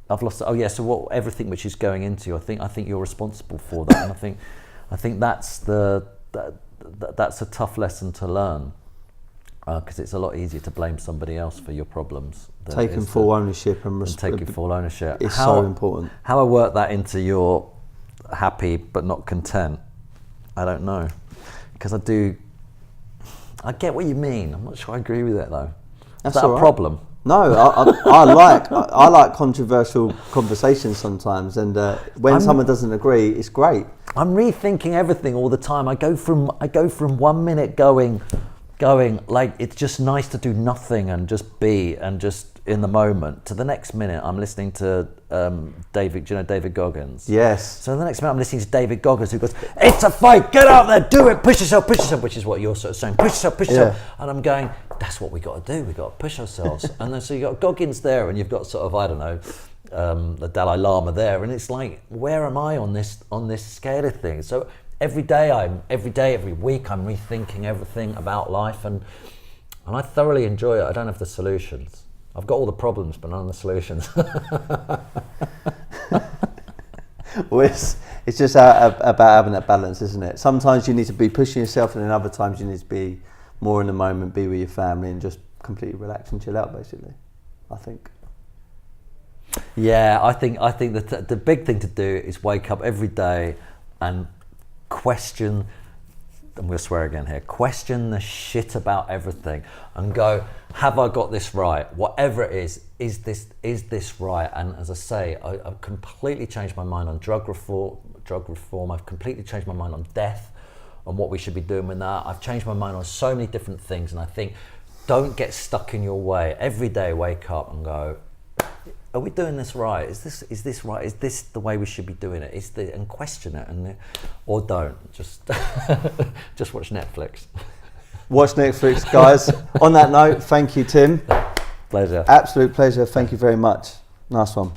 I've lost. So everything which is going into you, I think you're responsible for that, and I think that's that's a tough lesson to learn, because it's a lot easier to blame somebody else for your problems. Taking full ownership and taking full ownership is so important. How I work that into your happy but not content, I don't know, because I get what you mean. I'm not sure I agree with it though. That's is that a problem? No, I like controversial conversations sometimes, and when someone doesn't agree, it's great. I'm rethinking everything all the time. I go from 1 minute going like it's just nice to do nothing and just be and just in the moment, to the next minute I'm listening to David Goggins. Yes. So the next minute I'm listening to David Goggins, who goes, "It's a fight, get out there, do it, push yourself," which is what you're sort of saying, push yourself. And I'm going, that's what we got to do, we got to push ourselves. And then so you got Goggins there, and you've got sort of, I don't know, the Dalai Lama there, and it's like, where am I on this scale of things? So every week I'm rethinking everything about life, and I thoroughly enjoy it. I don't have the solutions. I've got all the problems, but none of the solutions. Well, it's just about having that balance, isn't it? Sometimes you need to be pushing yourself, and then other times you need to be more in the moment, be with your family, and just completely relax and chill out, basically, I think. Yeah, I think that the big thing to do is wake up every day and question, I'm going to swear again here, question the shit about everything and go, have I got this right? Whatever it is this right? And as I say, I've completely changed my mind on drug reform. I've completely changed my mind on death, on what we should be doing with that. I've changed my mind on so many different things, and I think, don't get stuck in your way. Every day wake up and go, are we doing this right? Is this right? Is this the way we should be doing it? And question it, or don't. Just watch Netflix. Watch Netflix, guys. On that note, thank you, Tim. Pleasure. Absolute pleasure. Thank you very much. Nice one.